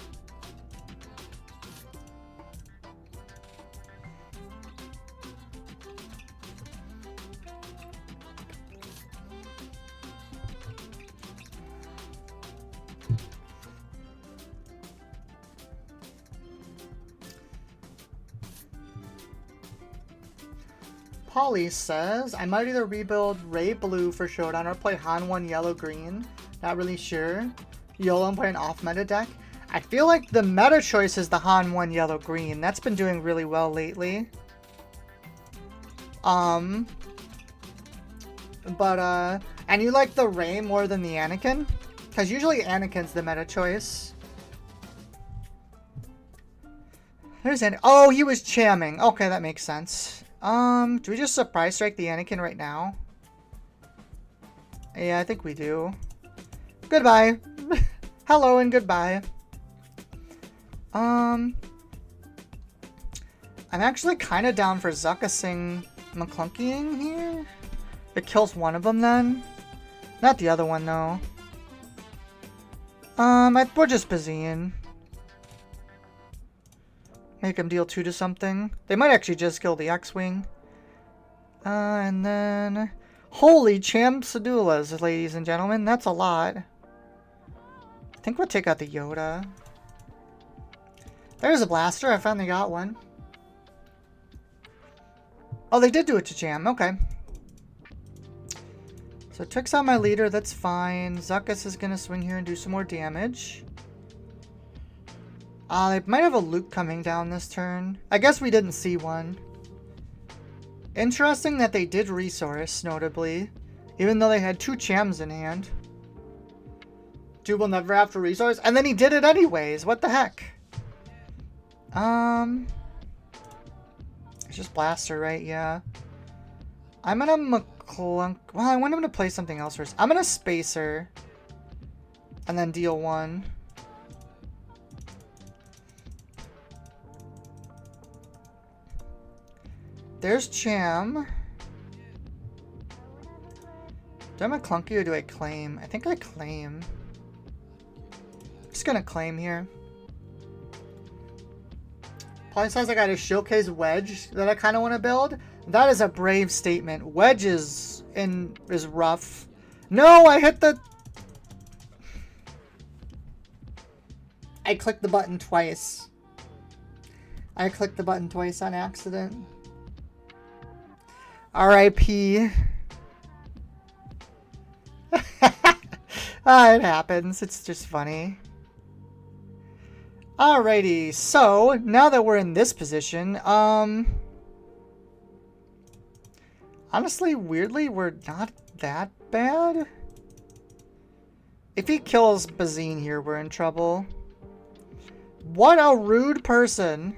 [SPEAKER 1] Polly says, I might either rebuild Ray Blue for Showdown or play Han 1 Yellow Green. Not really sure. YOLO and play an off-meta deck. I feel like the meta choice is the Han 1 Yellow Green. That's been doing really well lately. And you like the Ray more than the Anakin? Because usually Anakin's the meta choice. There's Anakin. Oh, he was chamming. Okay, that makes sense. Do we just surprise strike the Anakin right now? Yeah, I think we do. Goodbye. Hello and goodbye. I'm actually kind of down for Zuckusing McClunkying here. It kills one of them then. Not the other one though. We're just Bazine. Make him deal 2 to something. They might actually just kill the X-Wing. And then... Holy Chamsadulas, ladies and gentlemen. That's a lot. I think we'll take out the Yoda. There's a blaster. I finally got one. Oh, they did do it to Jam. Okay. So it takes out my leader. That's fine. Zuckus is going to swing here and do some more damage. They might have a Luke coming down this turn. I guess we didn't see one. Interesting that they did resource, notably. Even though they had 2 Chams in hand. Dude will never have to resource. And then he did it anyways. What the heck? It's just Blaster, right? Yeah. I'm gonna McClunk. Well, I want him to play something else first. I'm gonna Spacer. And then deal 1. There's Cham. Do I McClunky or do I claim? I think I claim. Just gonna claim here. Probably says I got a showcase wedge that I kind of want to build. That is a brave statement. Wedge is rough. No, I hit the... I clicked the button twice. I clicked the button twice on accident. R.I.P. It happens. It's just funny. Alrighty, so now that we're in this position, honestly, weirdly, we're not that bad. If he kills Bazine here, we're in trouble. What a rude person.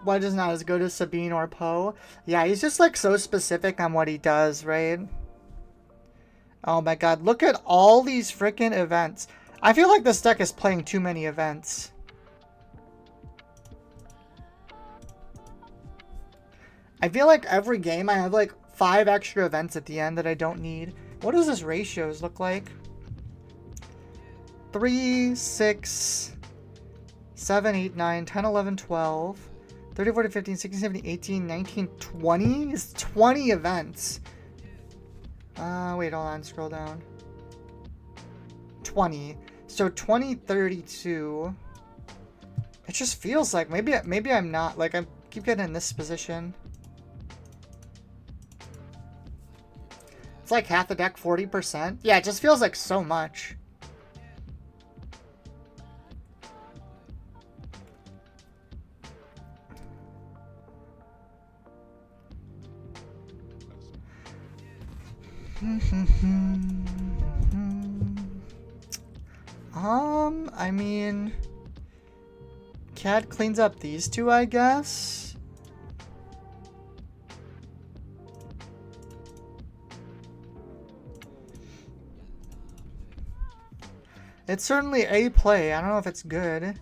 [SPEAKER 1] Wedge is not as good as Sabine or Poe. Yeah, he's just like so specific on what he does, right? Oh my god, look at all these freaking events. I feel like this deck is playing too many events. I feel like every game I have like 5 extra events at the end that I don't need. What does this ratios look like? 3, 6, 7, 8, 9, 10, 11, 12, 13, 14, 15, 16, 17, 18, 19, 20? It's 20 events. Wait, hold on, scroll down. 20. So 20, 32. It just feels like maybe I'm not, like I keep getting in this position. It's like half the deck, 40%. Yeah, it just feels like so much. I mean, Cat cleans up these two, I guess. It's certainly a play. I don't know if it's good.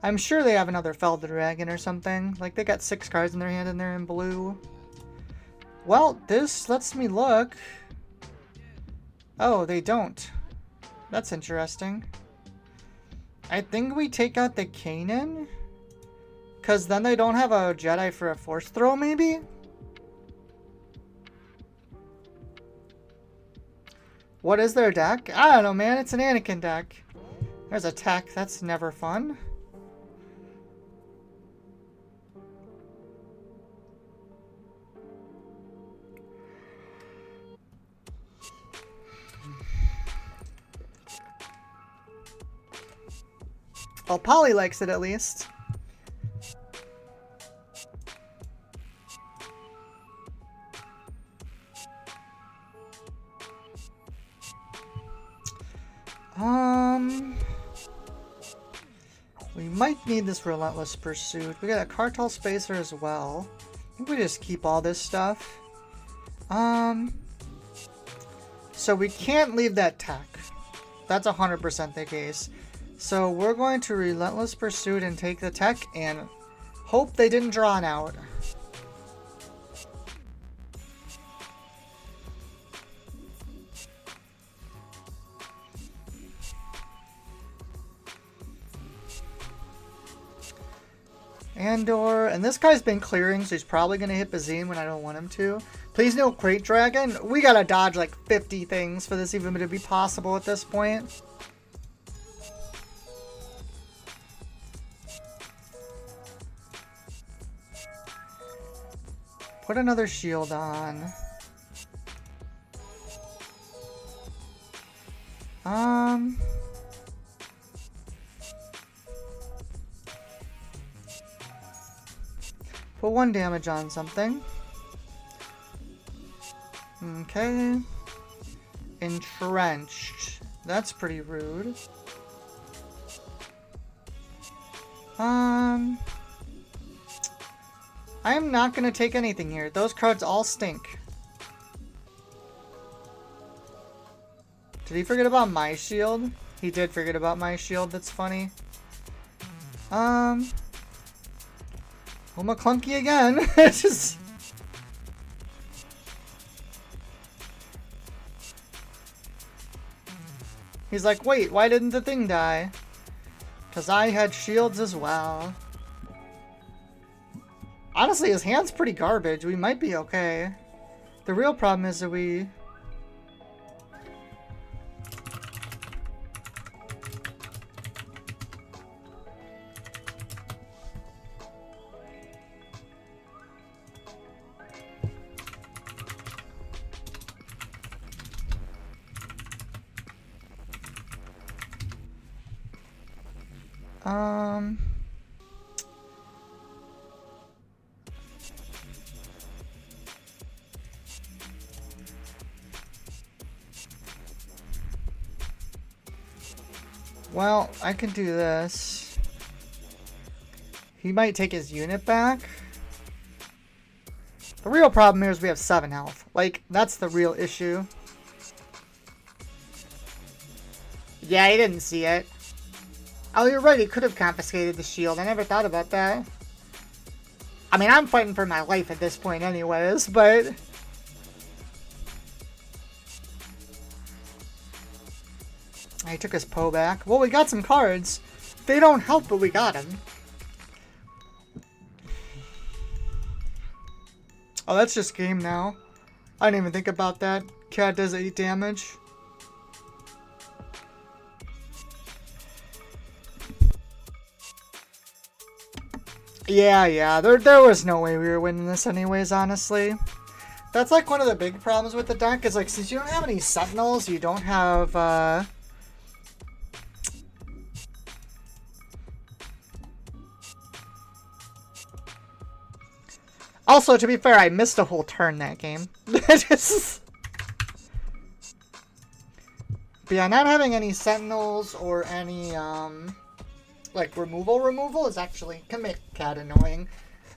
[SPEAKER 1] I'm sure they have another Felder Dragon or something. Like, they got 6 cards in their hand and they're in blue. Well, this lets me look. Oh, they don't. That's interesting. I think we take out the Kanan. Because then they don't have a Jedi for a Force Throw, maybe? What is their deck? I don't know, man. It's an Anakin deck. There's a tech. That's never fun. Well, Polly likes it at least. We might need this Relentless Pursuit. We got a Cartel Spacer as well. I think we just keep all this stuff. So we can't leave that tech. That's 100% the case. So we're going to Relentless Pursuit and take the tech and hope they didn't draw an out. And this guy's been clearing, so he's probably going to hit Bazine when I don't want him to. Please no Crate Dragon. We got to dodge like 50 things for this even to be possible at this point. Put another shield on. Put 1 damage on something. Okay. Entrenched. That's pretty rude. I am not going to take anything here. Those cards all stink. Did he forget about my shield? He did forget about my shield. That's funny. Well, McClunky again. It's just... He's like, wait, why didn't the thing die? Because I had shields as well. Honestly, his hand's pretty garbage. We might be okay. The real problem is that we... Well, I can do this. He might take his unit back. The real problem here is we have 7 health. Like, that's the real issue. Yeah, he didn't see it. Oh, you're right. He could have confiscated the shield. I never thought about that. I mean, I'm fighting for my life at this point anyways, but... He took his Poe back. Well, we got some cards. They don't help, but we got them. Oh, that's just game now. I didn't even think about that. Cat does 8 damage. Yeah. There was no way we were winning this anyways, honestly. That's like one of the big problems with the deck is like, since you don't have any Sentinels, you don't have, Also, to be fair, I missed a whole turn that game. But yeah, not having any Sentinels or any, like, removal is actually, can make Cat annoying.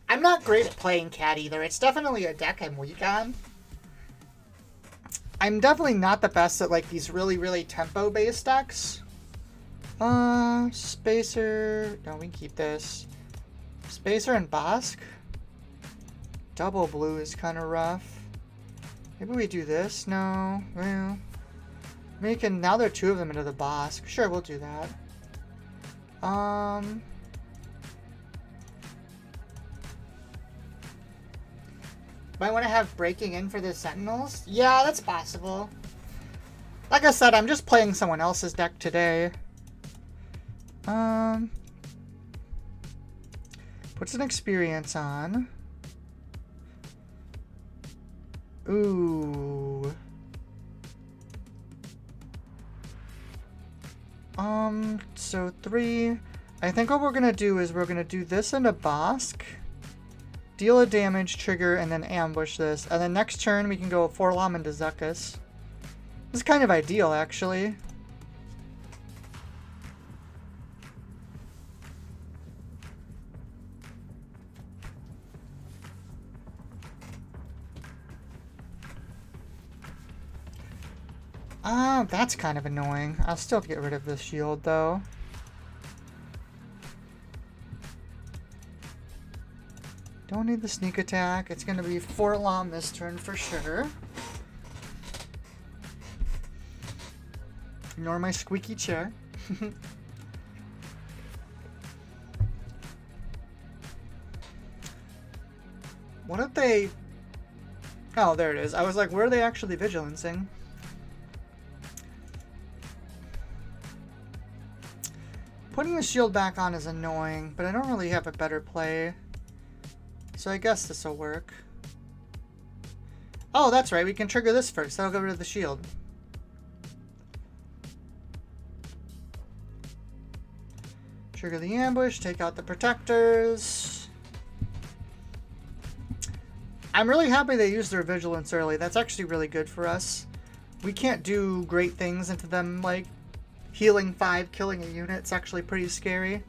[SPEAKER 1] I'm not great at playing Cat either. It's definitely a deck I'm weak on. I'm definitely not the best at, like, these really, really tempo-based decks. Spacer... No, we can keep this. Spacer and Bosk. Double blue is kind of rough. Maybe we do this? No. Well, we can... Now there are 2 of them into the Bosk. Sure, we'll do that. Might want to have breaking in for the Sentinels? Yeah, that's possible. Like I said, I'm just playing someone else's deck today. Puts an experience on. Ooh. So 3. I think what we're gonna do is we're gonna do this into Bosk. Deal a damage, trigger, and then ambush this. And then next turn we can go Forlom into Zuckuss. This is kind of ideal, actually. That's kind of annoying. I'll still have to get rid of the shield, though. Don't need the sneak attack. It's going to be Forlom this turn for sure. Ignore my squeaky chair. What if they... Oh, there it is. I was like, where are they actually vigilancing? Putting the shield back on is annoying, but I don't really have a better play. So I guess this will work. Oh, that's right. We can trigger this first. That'll get rid of the shield. Trigger the ambush. Take out the protectors. I'm really happy they used their vigilance early. That's actually really good for us. We can't do great things into them, like healing 5, killing a unit. It's actually pretty scary.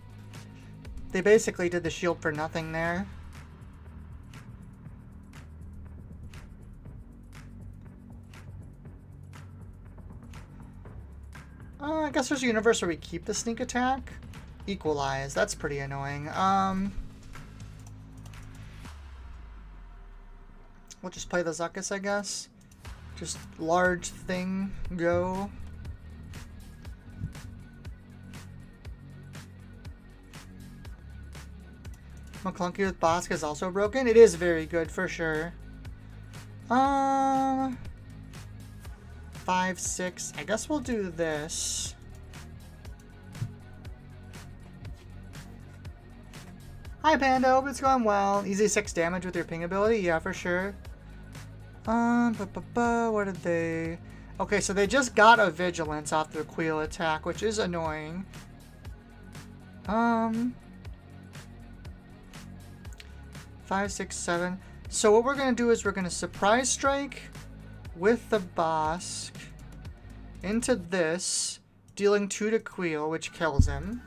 [SPEAKER 1] They basically did the shield for nothing there. I guess there's a universe where we keep the sneak attack. Equalize. That's pretty annoying. We'll just play the Zuckuss, I guess. Just large thing. Go. McClunky with Bosk is also broken. It is very good for sure. 5, 6. I guess we'll do this. Hi Panda, hope it's going well. Easy 6 damage with your ping ability, yeah, for sure. What did they... Okay, so they just got a Vigilance off their Queel attack, which is annoying. 5, 6, 7. So what we're going to do is we're going to Surprise Strike with the Bosk into this, dealing 2 to Queel, which kills him.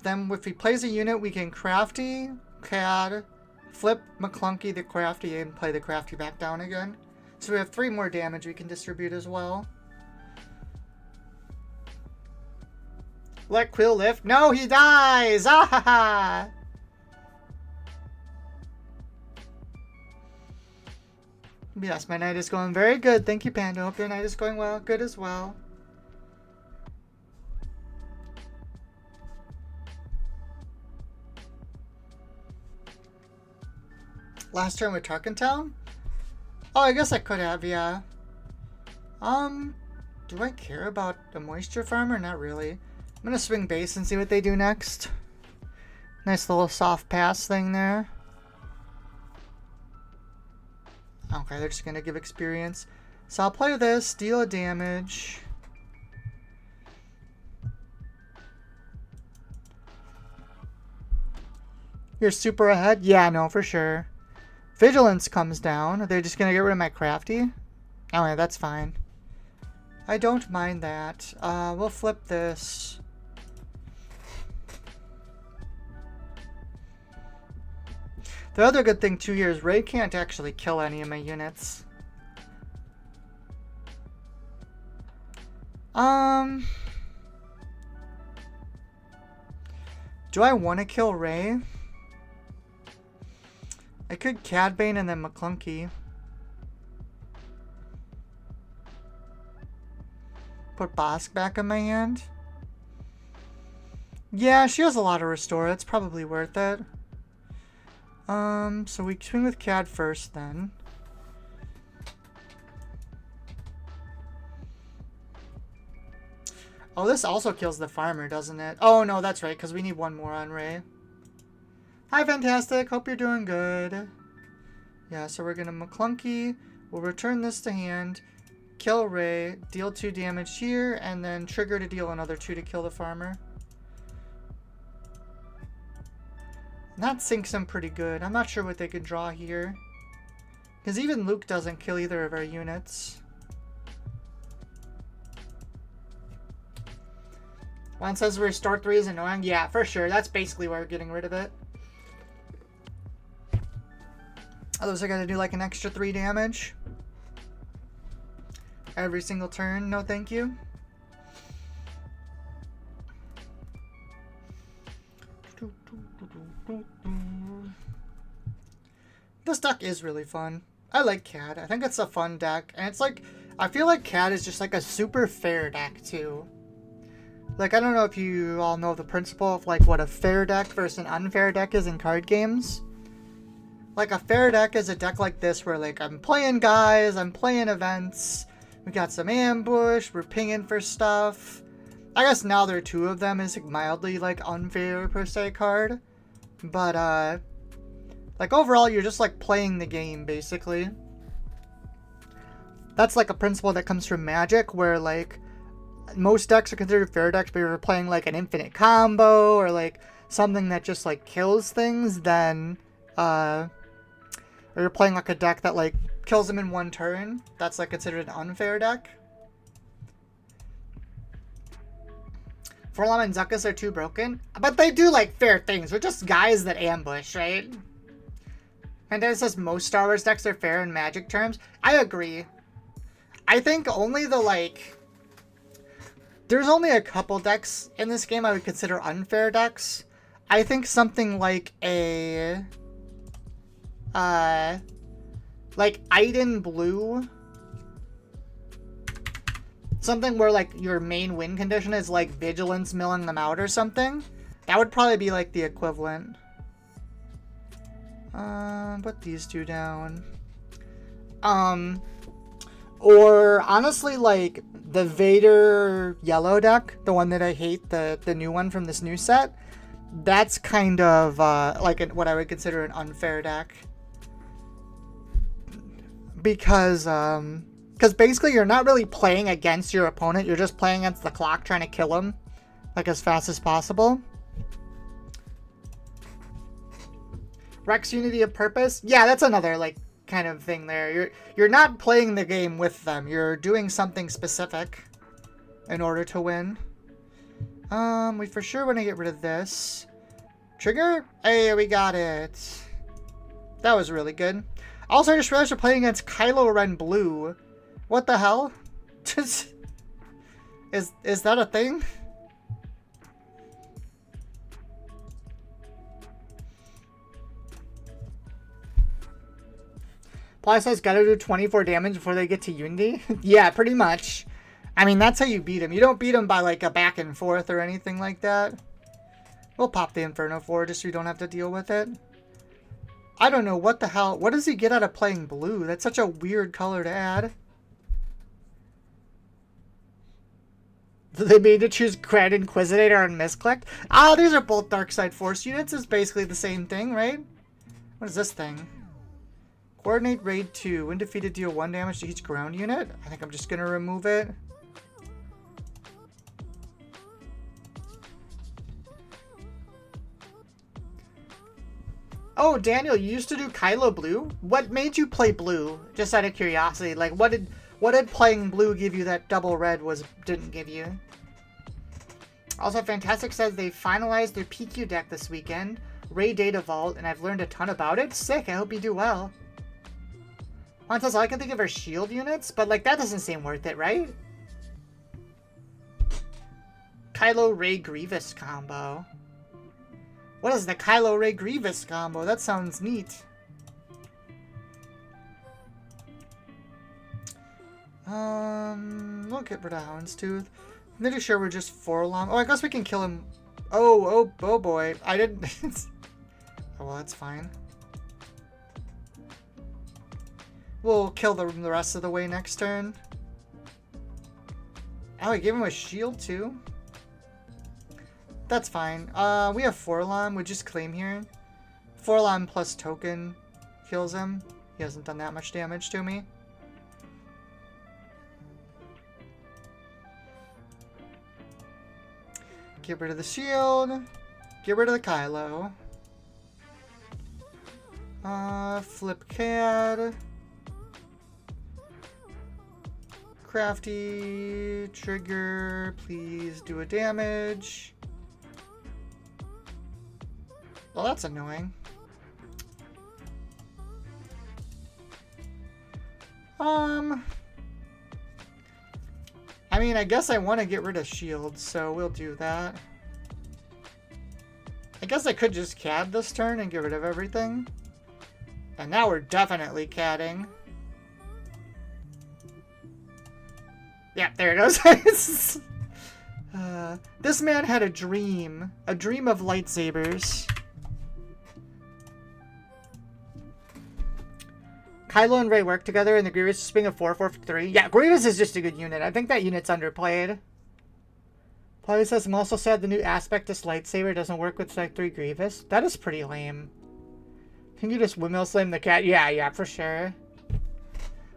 [SPEAKER 1] Then if he plays a unit, we can Crafty, CAD, flip McClunky the Crafty, and play the Crafty back down again. So we have 3 more damage we can distribute as well. Let Queel lift. No, he dies! Ah ha ha! Yes, my night is going very good. Thank you, Panda. Hope your night is going well. Good as well. Last turn with Tarkentown? Oh, I guess I could have, yeah. Do I care about the Moisture Farmer? Not really. I'm gonna swing base and see what they do next. Nice little soft pass thing there. Okay, they're just gonna give experience. So I'll play this, deal a damage. You're super ahead? Yeah, no, for sure. Vigilance comes down. Are they just gonna get rid of my Crafty? Oh, yeah, that's fine. I don't mind that. We'll flip this. The other good thing too here is Ray can't actually kill any of my units. Do I want to kill Ray? I could Cadbane and then McClunky. Put Bosk back in my hand. Yeah, she has a lot of restore. It's probably worth it. So we swing with Cad first then. Oh, this also kills the farmer, doesn't it? Oh, no, that's right, because we need 1 more on Ray. Hi, Fantastic. Hope you're doing good. Yeah, so we're going to McClunky. We'll return this to hand. Kill Ray. Deal 2 damage here. And then trigger to deal another 2 to kill the farmer. And that sinks them pretty good. I'm not sure what they could draw here. Because even Luke doesn't kill either of our units. One says restore 3 is annoying. Yeah, for sure. That's basically why we're getting rid of it. Others are going to do like an extra 3 damage. Every single turn. No, thank you. This deck is really fun. I like Cad. I think it's a fun deck. And it's like, I feel like Cad is just like a super fair deck too. Like, I don't know if you all know the principle of like what a fair deck versus an unfair deck is in card games. Like a fair deck is a deck like this where like I'm playing guys, I'm playing events, we got some ambush, we're pinging for stuff. I guess now there are 2 of them is like mildly like unfair per se card. But like overall you're just like playing the game basically. That's like a principle that comes from Magic where like most decks are considered fair decks, but if you're playing like an infinite combo or like something that just like kills things, then or you're playing like a deck that like kills them in 1 turn, that's like considered an unfair deck. Forlom and Zuckuss are too broken, but they do like fair things. They're just guys that ambush, right? And then it says most Star Wars decks are fair in Magic terms. I agree. I think only the like There's only a couple decks in this game I would consider unfair decks. I think something like a like Iden Blue, something where like your main win condition is like Vigilance milling them out or something. That would probably be like the equivalent. Put these two down. Or honestly, like the Vader yellow deck, the one that I hate, the new one from this new set. That's kind of like what I would consider an unfair deck. Because basically you're not really playing against your opponent. You're just playing against the clock, trying to kill him like as fast as possible. Rex Unity of Purpose. Yeah, that's another like kind of thing there. You're not playing the game with them. You're doing something specific in order to win. We for sure want to get rid of this. Trigger? Hey, we got it. That was really good. Also, I just realized we're playing against Kylo Ren Blue. What the hell? Is that a thing? Plus says gotta do 24 damage before they get to Unity. Yeah, pretty much. I mean, that's how you beat him. You don't beat him by like a back and forth or anything like that. We'll pop the Inferno 4 just so you don't have to deal with it. I don't know what the hell. What does he get out of playing blue? That's such a weird color to add. They made to choose Grand Inquisitor and Misclick. Ah, these are both Darkside Force units. It's basically the same thing, right? What is this thing? Coordinate Raid 2. When defeated, deal 1 damage to each ground unit. I think I'm just going to remove it. Oh, Daniel, you used to do Kylo Blue? What made you play blue? Just out of curiosity. Like, what did playing blue give you that double red didn't give you? Also, Fantastic says they finalized their PQ deck this weekend. Ray Data Vault, and I've learned a ton about it. Sick, I hope you do well. Juan says all I can think of are shield units, but like that doesn't seem worth it, right? Kylo Ray Grievous combo. What is the Kylo Ray Grievous combo? That sounds neat. We'll get rid of Houndstooth. I'm pretty sure we're just 4 long. Oh, I guess we can kill him. Oh boy. I didn't. Oh, well, that's fine. We'll kill the rest of the way next turn. Oh, I gave him a shield too. That's fine. We have Forlom. We just claim here. Forlom plus token kills him. He hasn't done that much damage to me. Get rid of the shield. Get rid of the Kylo. Flip CAD. Crafty. Trigger. Please do a damage. Well, that's annoying. I mean, I guess I want to get rid of shields, so we'll do that. I guess I could just CAD this turn and get rid of everything. And now we're definitely CADing. Yeah, there it goes. This man had a dream of lightsabers. Kylo and Rey work together, and the Grievous is being a 4-4-3. Yeah, Grievous is just a good unit. I think that unit's underplayed. Probably says, I'm also sad the new Aspectus lightsaber doesn't work with Sec 3 Grievous. That is pretty lame. Can you just windmill slam the cat? Yeah, for sure.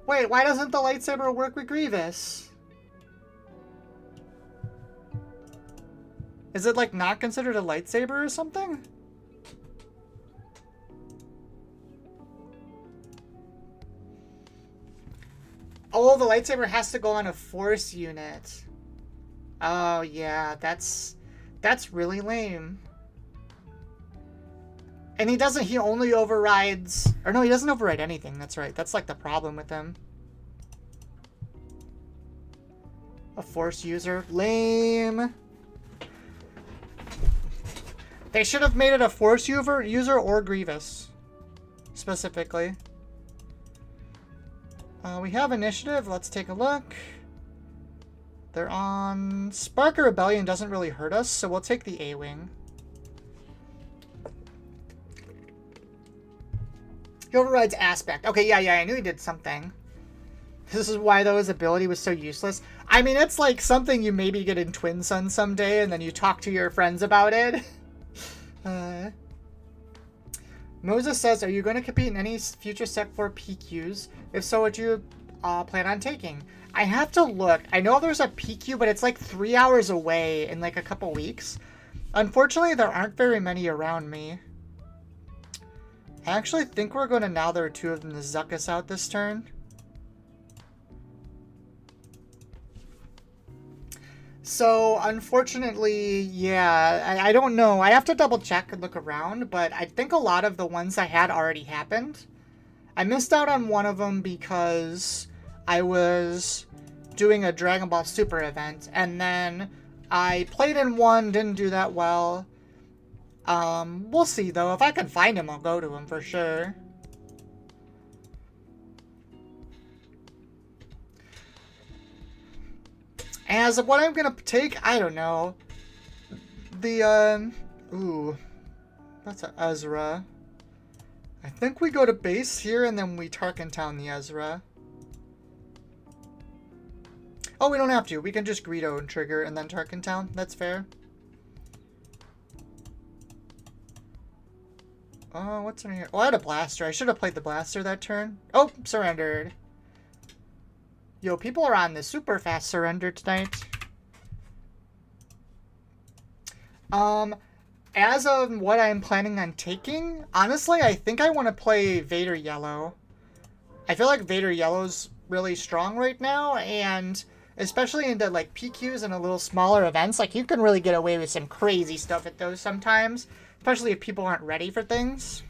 [SPEAKER 1] Wait, why doesn't the lightsaber work with Grievous? Is it, like, not considered a lightsaber or something? Oh, the lightsaber has to go on a force unit. Oh, yeah, that's really lame. And he only overrides, or no, he doesn't override anything, that's right. That's like the problem with him. A Force user. Lame. They should have made it a Force user or Grievous. Specifically. We have initiative. Let's take a look. They're on... Spark of Rebellion doesn't really hurt us, so we'll take the A-Wing. He overrides Aspect. Okay, yeah, I knew he did something. This is why, though, his ability was so useless. I mean, it's like something you maybe get in Twin Sun someday, and then you talk to your friends about it. Moses says, are you going to compete in any future Sec 4 PQs? If so, what do you plan on taking? I have to look. I know there's a PQ, but it's like 3 hours away in like a couple weeks. Unfortunately, there aren't very many around me. I actually think we're going to, now there are 2 of them, to zuck us out this turn. So, unfortunately, yeah, I don't know. I have to double check and look around, but I think a lot of the ones I had already happened. I missed out on one of them because I was doing a Dragon Ball Super event, and then I played in one, didn't do that well. We'll see, though. If I can find him, I'll go to him for sure. As of what I'm gonna take, I don't know. The, ooh. That's an Ezra. I think we go to base here, and then we Tarkin Town the Ezra. Oh, we don't have to. We can just Greedo and trigger, and then Tarkin Town. That's fair. Oh, what's in here? Oh, I had a blaster. I should have played the blaster that turn. Oh, surrendered. Yo, people are on the super fast surrender tonight. As of what I'm planning on taking, honestly, I think I want to play Vader Yellow. I feel like Vader Yellow's really strong right now, and especially into like PQs and a little smaller events, like you can really get away with some crazy stuff at those sometimes, especially if people aren't ready for things.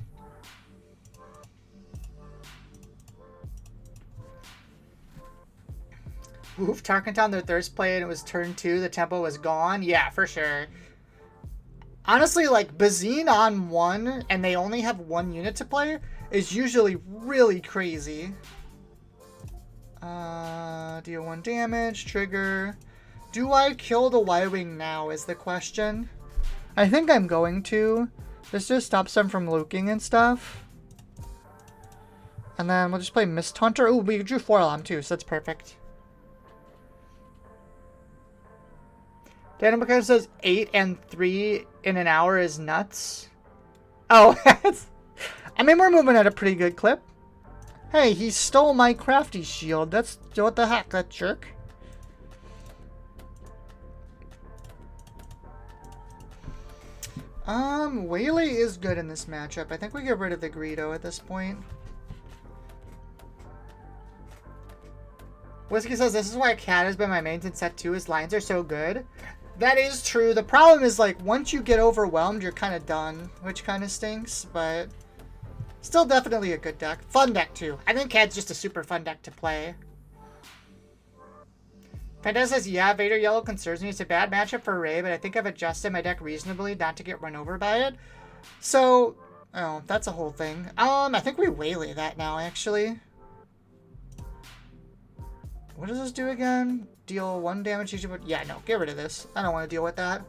[SPEAKER 1] Oof, Tarkin Town, their thirst play, and it was turn 2, the tempo was gone. Yeah, for sure. Honestly, like, Bazine on 1, and they only have 1 unit to play, is usually really crazy. Deal 1 damage, trigger. Do I kill the Y-Wing now, is the question. I think I'm going to. This just stops them from looking and stuff. And then we'll just play Mist Hunter. Ooh, we drew 4 alarm too, so that's perfect. Daniel McCarthy says 8 and 3 in an hour is nuts. Oh, I mean, we're moving at a pretty good clip. Hey, he stole my crafty shield. That's, what the heck, that jerk. Whaley is good in this matchup. I think we get rid of the Greedo at this point. Whiskey says, this is why Cat has been my main since set 2. His lines are so good. That is true. The problem is, like, once you get overwhelmed, you're kind of done, which kind of stinks, but still definitely a good deck. Fun deck, too. I think Cat's just a super fun deck to play. Panda says, yeah, Vader Yellow concerns me. It's a bad matchup for Rey, but I think I've adjusted my deck reasonably not to get run over by it. So, oh, that's a whole thing. I think we waylay that now, actually. What does this do again? Deal 1 damage each, but yeah, no, get rid of this. I don't want to deal with that.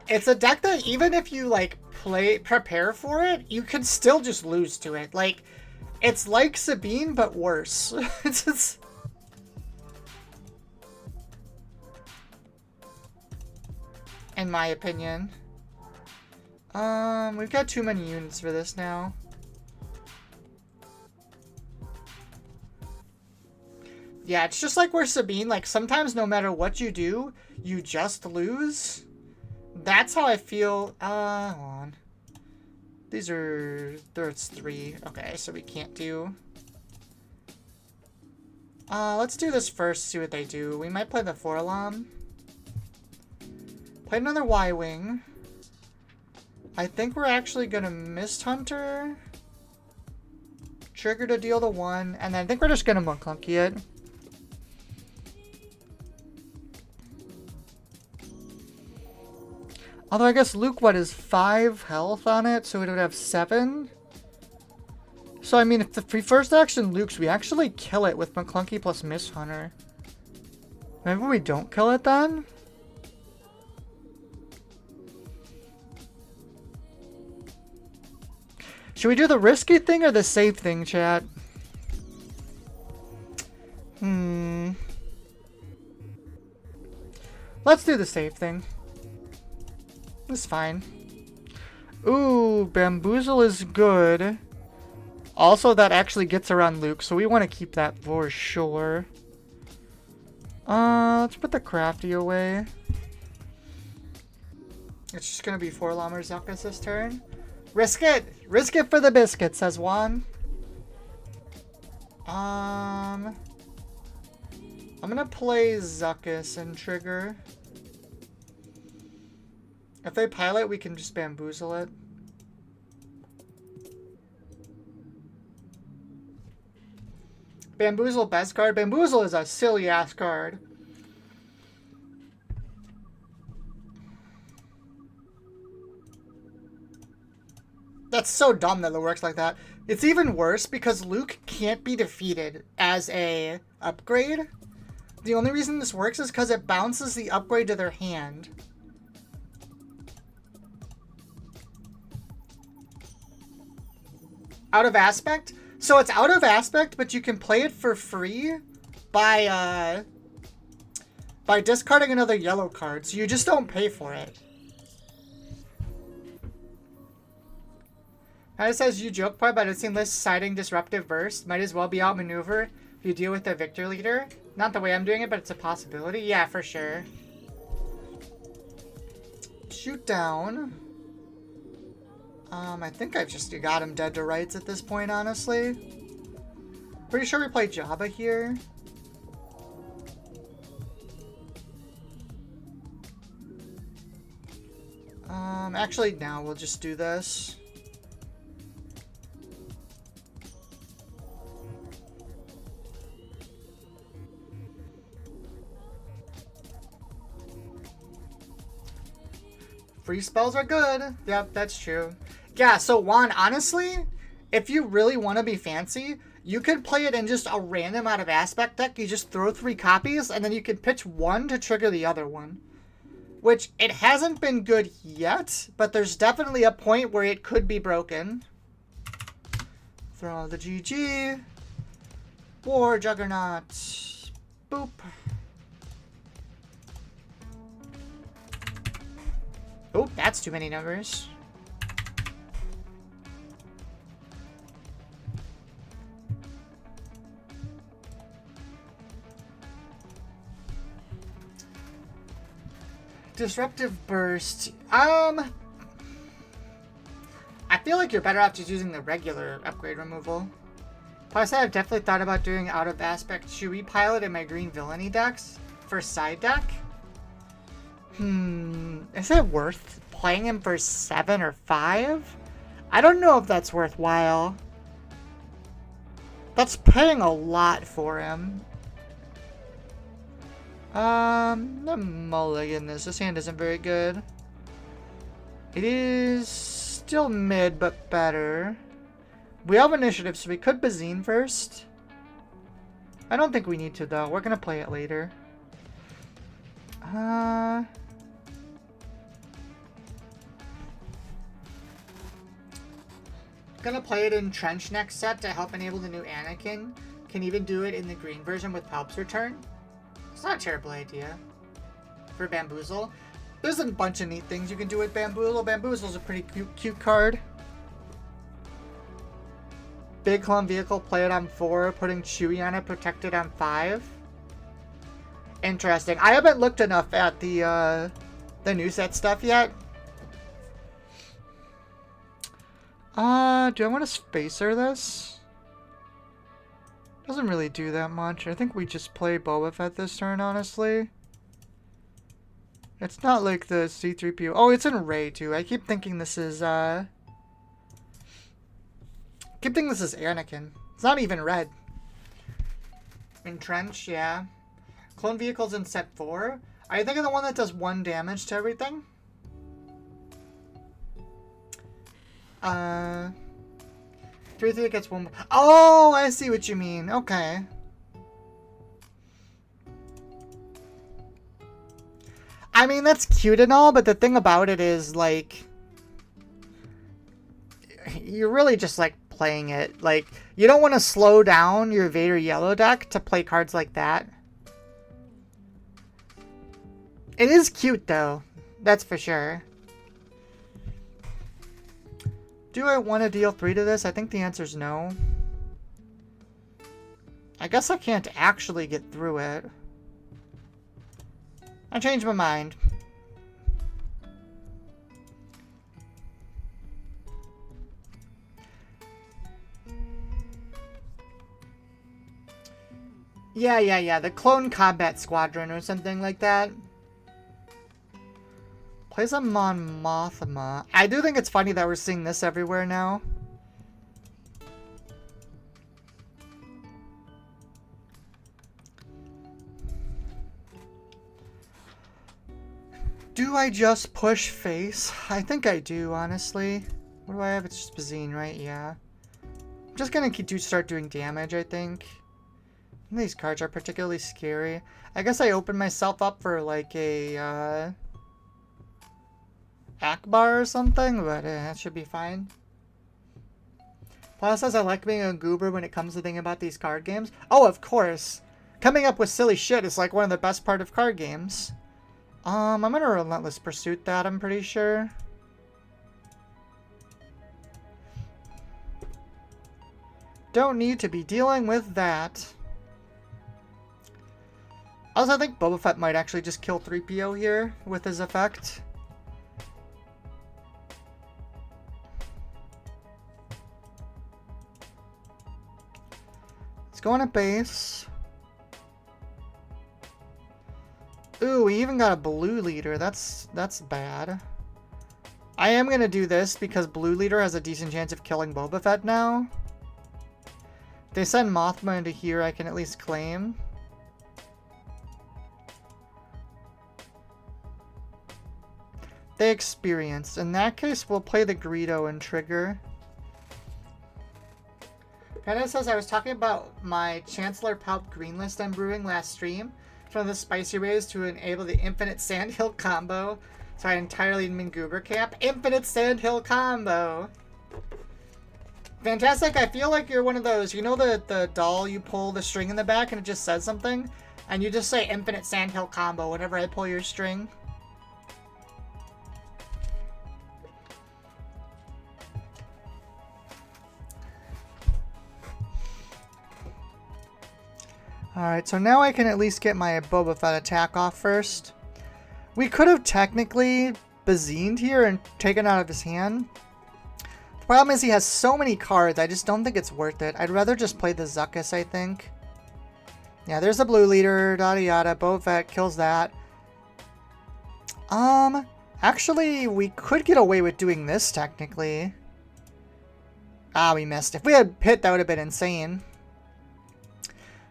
[SPEAKER 1] It's a deck that even if you like prepare for it, you can still just lose to it. Like, it's like Sabine, but worse. It's just... in my opinion. We've got too many units for this now. Yeah, it's just like where Sabine, like, sometimes no matter what you do, you just lose. That's how I feel. Hold on. These are... there's 3. Okay, so we can't do... let's do this first, see what they do. We might play the Forlom. Play another Y-Wing. I think we're actually gonna Mist Hunter. trigger to deal the 1, and then I think we're just gonna McClunky it. Although I guess Luke, what, is 5 health on it, so it would have 7? So I mean, if the first action Luke's, we actually kill it with McClunky plus Miss Hunter. Maybe we don't kill it then? Should we do the risky thing or the safe thing, chat? Let's do the safe thing. It's fine. Ooh, Bamboozle is good. Also, that actually gets around Luke, so we want to keep that for sure. Let's put the Crafty away. It's just going to be 4 Llama Zuckus this turn. Risk it! Risk it for the biscuit, says Juan. I'm gonna play Zuckus and trigger. If they pilot, we can just bamboozle it. Bamboozle best card. Bamboozle is a silly ass card. That's so dumb that it works like that. It's even worse because Luke can't be defeated as a upgrade. The only reason this works is because it bounces the upgrade to their hand. Out of aspect? So it's out of aspect, but you can play it for free by discarding another yellow card. So you just don't pay for it. It says you joke part, but it's seen list siding disruptive burst. Might as well be outmaneuver if you deal with the victor leader. Not the way I'm doing it, but it's a possibility. Yeah, for sure. Shoot down. I think I've just got him dead to rights at this point, honestly. Pretty sure we play Jabba here. Actually, now we'll just do this. Free spells are good. Yep, that's true. Yeah, so Juan, honestly, if you really want to be fancy, you could play it in just a random out of aspect deck. You just throw 3 copies, and then you can pitch 1 to trigger the other one. Which, it hasn't been good yet, but there's definitely a point where it could be broken. Throw the GG. War Juggernaut. Boop. Oh, that's too many numbers. Disruptive Burst. I feel like you're better off just using the regular upgrade removal. Plus, I've definitely thought about doing out of aspect Chewie pilot in my green villainy decks for side deck. Is it worth playing him for 7 or 5? I don't know if that's worthwhile. That's paying a lot for him. I'm mulligan this. This hand isn't very good. It is still mid, but better. We have initiative, so we could Bazine first. I don't think we need to, though. We're gonna play it later. Gonna play it in Trench next set to help enable the new Anakin. Can even do it in the green version with Palp's return. It's not a terrible idea. For Bamboozle. There's a bunch of neat things you can do with Bamboozle. Bamboozle's a pretty cute card. Big clone vehicle, play it on 4, putting Chewie on it, protected on 5. Interesting. I haven't looked enough at the new set stuff yet. Do I want to spacer this? Doesn't really do that much. I think we just play Boba Fett this turn, honestly. It's not like the C-3PO. Oh, it's in Rey, too. I keep thinking this is, Anakin. It's not even red. Entrench, yeah. Clone vehicles in set 4. Are you thinking the one that does 1 damage to everything? 3/3 gets 1 more. Oh, I see what you mean. Okay. I mean, that's cute and all, but the thing about it is, like, you're really just, like, playing it. Like, you don't want to slow down your Vader yellow deck to play cards like that. It is cute, though. That's for sure. Do I want to deal 3 to this? I think the answer is no. I guess I can't actually get through it. I changed my mind. Yeah. The Clone Combat Squadron or something like that. Plays a Mon Mothma. I do think it's funny that we're seeing this everywhere now. Do I just push face? I think I do, honestly. What do I have? It's just Bazine, right? Yeah. I'm just gonna start doing damage, I think. These cards are particularly scary. I guess I opened myself up for like a Akbar or something, but that should be fine. Paula says I like being a goober when it comes to thinking about these card games. Oh, of course. Coming up with silly shit is like one of the best part of card games. I'm gonna Relentless Pursuit that, I'm pretty sure. Don't need to be dealing with that. Also, I think Boba Fett might actually just kill 3PO here with his effect. Let's go on a base. Ooh, we even got a blue leader. That's bad. I am gonna do this because blue leader has a decent chance of killing Boba Fett now. If they send Mothma into here, I can at least claim. They experienced. In that case, we'll play the Greedo and trigger. Panda says I was talking about my Chancellor Palp green list I'm brewing last stream. From the spicy ways to enable the infinite Sandhill combo. So I entirely in Goober camp. Infinite Sandhill combo. Fantastic. I feel like you're one of those. You know the doll you pull the string in the back and it just says something? And you just say infinite Sandhill combo whenever I pull your string. Alright, so now I can at least get my Boba Fett attack off first. We could have technically Bazined here and taken out of his hand. The problem is he has so many cards, I just don't think it's worth it. I'd rather just play the Zuckuss, I think. Yeah, there's the blue leader, yada yada, Boba Fett kills that. Actually, we could get away with doing this, technically. Ah, we missed. If we had hit, that would have been insane.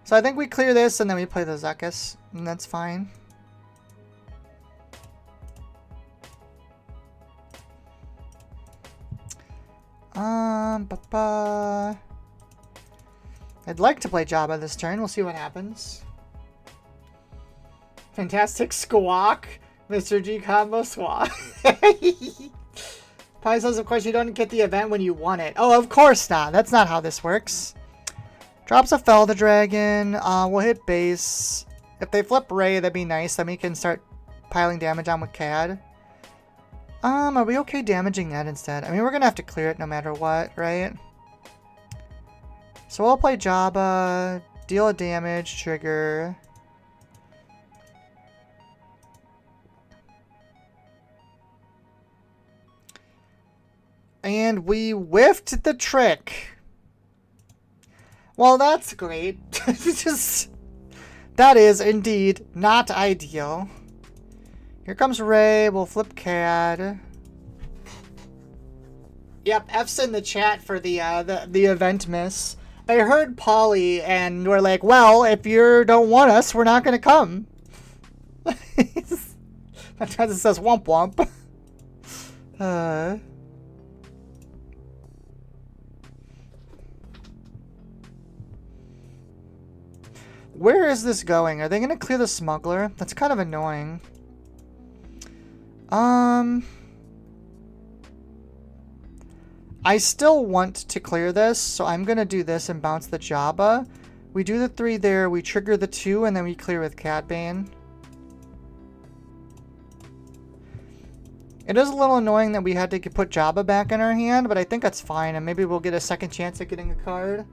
[SPEAKER 1] So I think we clear this and then we play the Zuckuss, and that's fine. I'd like to play Jabba this turn. We'll see what happens. Fantastic squawk. Mr. G combo squawk. Pi says, of course, you don't get the event when you want it. Oh, of course not. That's not how this works. Drops a Fel the Dragon. We'll hit base. If they flip Rey, that'd be nice. Then we can start piling damage on with Cad. Are we okay damaging that instead? I mean, we're gonna have to clear it no matter what, right? So we'll play Jabba, deal a damage, trigger. And we whiffed the trick. Well, that's great. That is indeed not ideal. Here comes Rey. We'll flip Cad. Yep, F's in the chat for the event miss. They heard Polly and were like, well, if you don't want us, we're not going to come. Sometimes it says womp womp. Where is this going? Are they going to clear the smuggler? That's kind of annoying. I still want to clear this, so I'm going to do this and bounce the Jabba. We do the 3 there, we trigger the 2, and then we clear with Cad Bane. It is a little annoying that we had to put Jabba back in our hand, but I think that's fine, and maybe we'll get a second chance at getting a card.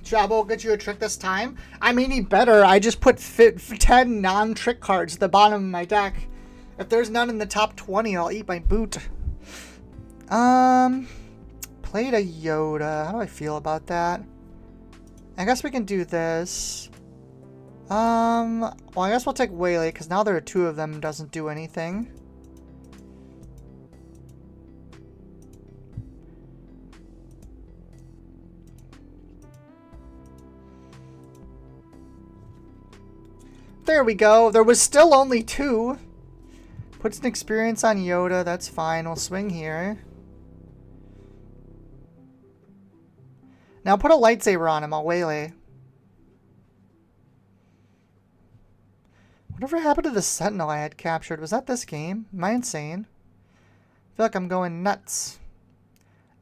[SPEAKER 1] Jabba will get you a trick this time. I mean, he better. I just put 10 non-trick cards at the bottom of my deck. If there's none in the top 20, I'll eat my boot. Played a Yoda. How do I feel about that? I guess we can do this. Well, I guess we'll take Waylay, because now there are 2 of them, doesn't do anything. There we go. There was still only 2. Puts an experience on Yoda. That's fine. We'll swing here. Now put a lightsaber on him. I'll Waylay. Whatever happened to the Sentinel I had captured? Was that this game? Am I insane? I feel like I'm going nuts.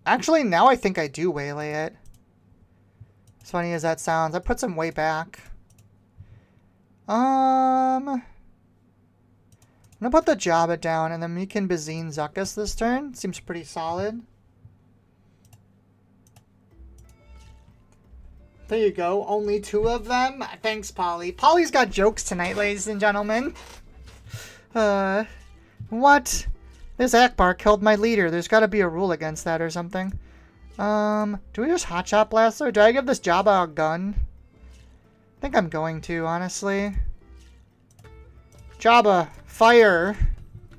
[SPEAKER 1] Actually, now I think I do Waylay it. As funny as that sounds. That puts him way back. I'm gonna put the Jabba down, and then we can Bazine Zuckuss this turn. Seems pretty solid. There you go. Only 2 of them. Thanks, Polly. Polly's got jokes tonight, ladies and gentlemen. What? This Akbar killed my leader. There's got to be a rule against that or something. Do we just Hotshot Blaster? Do I give this Jabba a gun? I think I'm going to, honestly. Jabba, fire.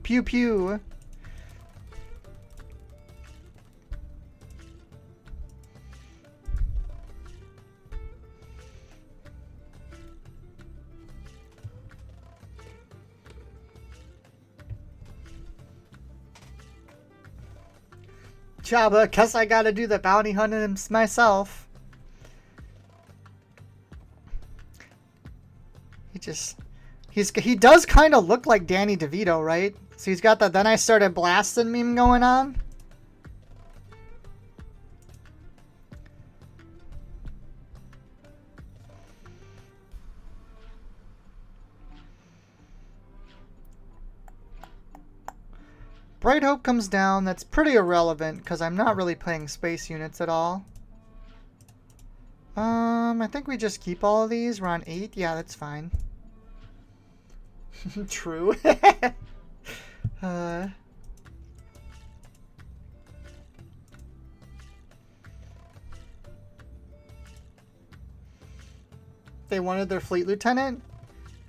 [SPEAKER 1] Pew pew. Jabba, guess I gotta do the bounty hunting myself. He does kind of look like Danny DeVito, right? So he's got the "then I started blasting" meme going on. Bright Hope comes down. That's pretty irrelevant because I'm not really playing space units at all. I think we just keep all of these. We're on 8. Yeah, that's fine. True. They wanted their Fleet Lieutenant?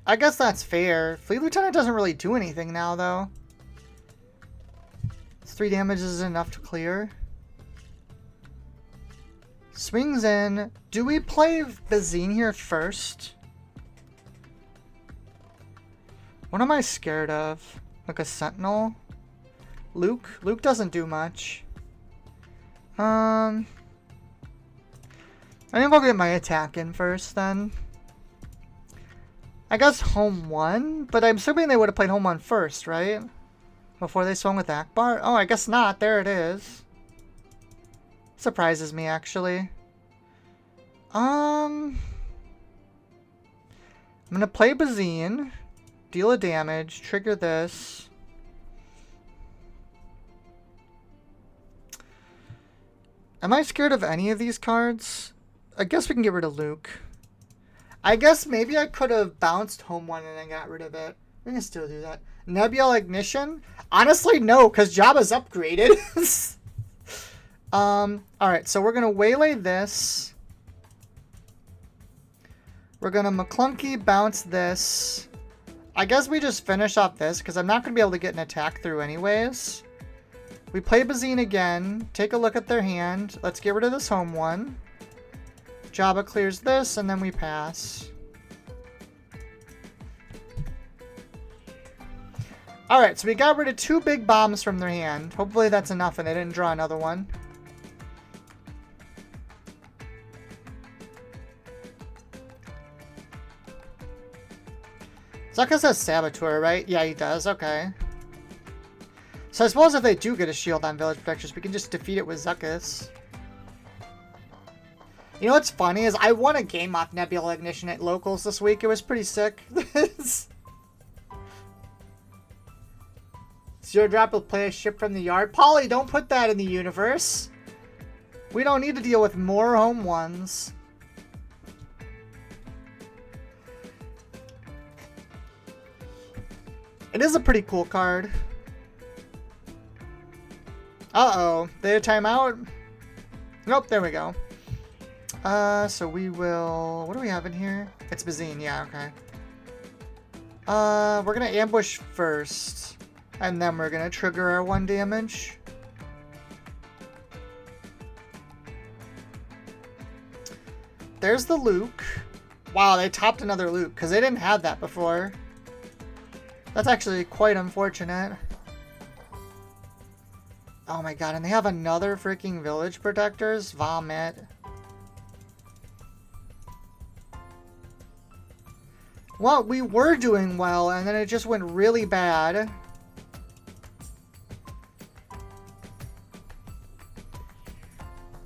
[SPEAKER 1] I guess that's fair. Fleet Lieutenant doesn't really do anything now, though. 3 damage is enough to clear. Swings in. Do we play Bazine here first? What am I scared of? Like a Sentinel? Luke? Luke doesn't do much. I think I'll get my attack in first then. I guess home 1, but I'm assuming they would have played home 1 first, right? Before they swung with Akbar? Oh, I guess not. There it is. Surprises me, actually. I'm gonna play Bazine. Deal a damage. Trigger this. Am I scared of any of these cards? I guess we can get rid of Luke. I guess maybe I could have bounced home 1 and then got rid of it. We can still do that. Nebula Ignition? Honestly, no, because Jabba's upgraded. Alright, so we're going to Waylay this. We're gonna McClunky bounce this. I guess we just finish off this because I'm not gonna be able to get an attack through anyways. We play Bazine again. Take a look at their hand. Let's get rid of this home one. Jabba clears this and then we pass. Alright, so we got rid of 2 big bombs from their hand. Hopefully that's enough and they didn't draw another one. Zuckuss has Saboteur, right? Yeah, he does. Okay. So I suppose if they do get a shield on Village Protectors, we can just defeat it with Zuckuss. You know what's funny is I won a game off Nebula Ignition at Locals this week. It was pretty sick. Zero Drop will play a ship from the yard. Polly, don't put that in the universe. We don't need to deal with more home ones. It is a pretty cool card. Uh-oh. They had a timeout? Nope, there we go. So we will... What do we have in here? It's Bazine, yeah, okay. We're gonna ambush first. And then we're gonna trigger our 1 damage. There's the Luke. Wow, they topped another Luke, because they didn't have that before. That's actually quite unfortunate. Oh my god, and they have another freaking Village Protectors? Vomit. Well, we were doing well, and then it just went really bad.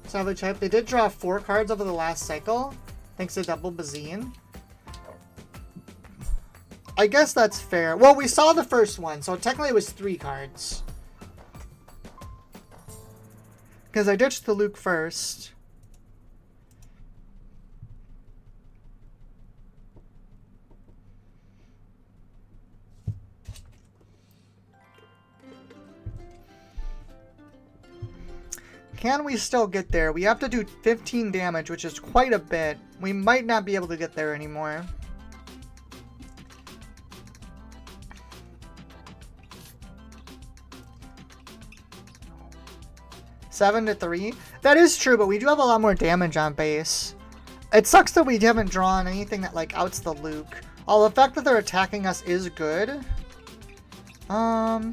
[SPEAKER 1] Savage Hype, they did draw 4 cards over the last cycle, thanks to double Bazine. I guess that's fair. Well, we saw the first one, so technically it was 3 cards. Because I ditched the Luke first. Can we still get there? We have to do 15 damage, which is quite a bit. We might not be able to get there anymore. Seven to 3. That is true, but we do have a lot more damage on base. It sucks that we haven't drawn anything that like outs the Luke. Although the fact that they're attacking us is good. I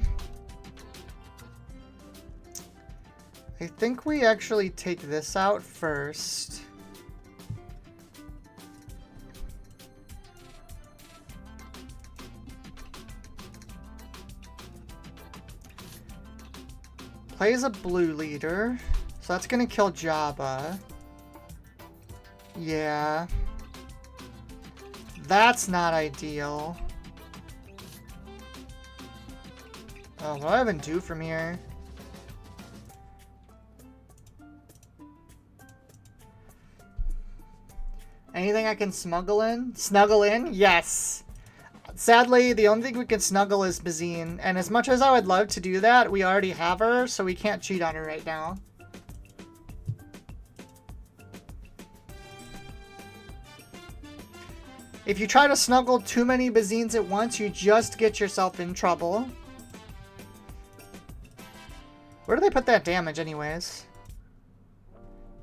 [SPEAKER 1] think we actually take this out first. Plays a blue leader, so that's gonna kill Jabba. Yeah. That's not ideal. Oh, what do I even do from here? Anything I can smuggle in? Snuggle in? Yes. Sadly, the only thing we can snuggle is Bazine. And as much as I would love to do that, we already have her, so we can't cheat on her right now. If you try to snuggle too many Bazines at once, you just get yourself in trouble. Where do they put that damage anyways?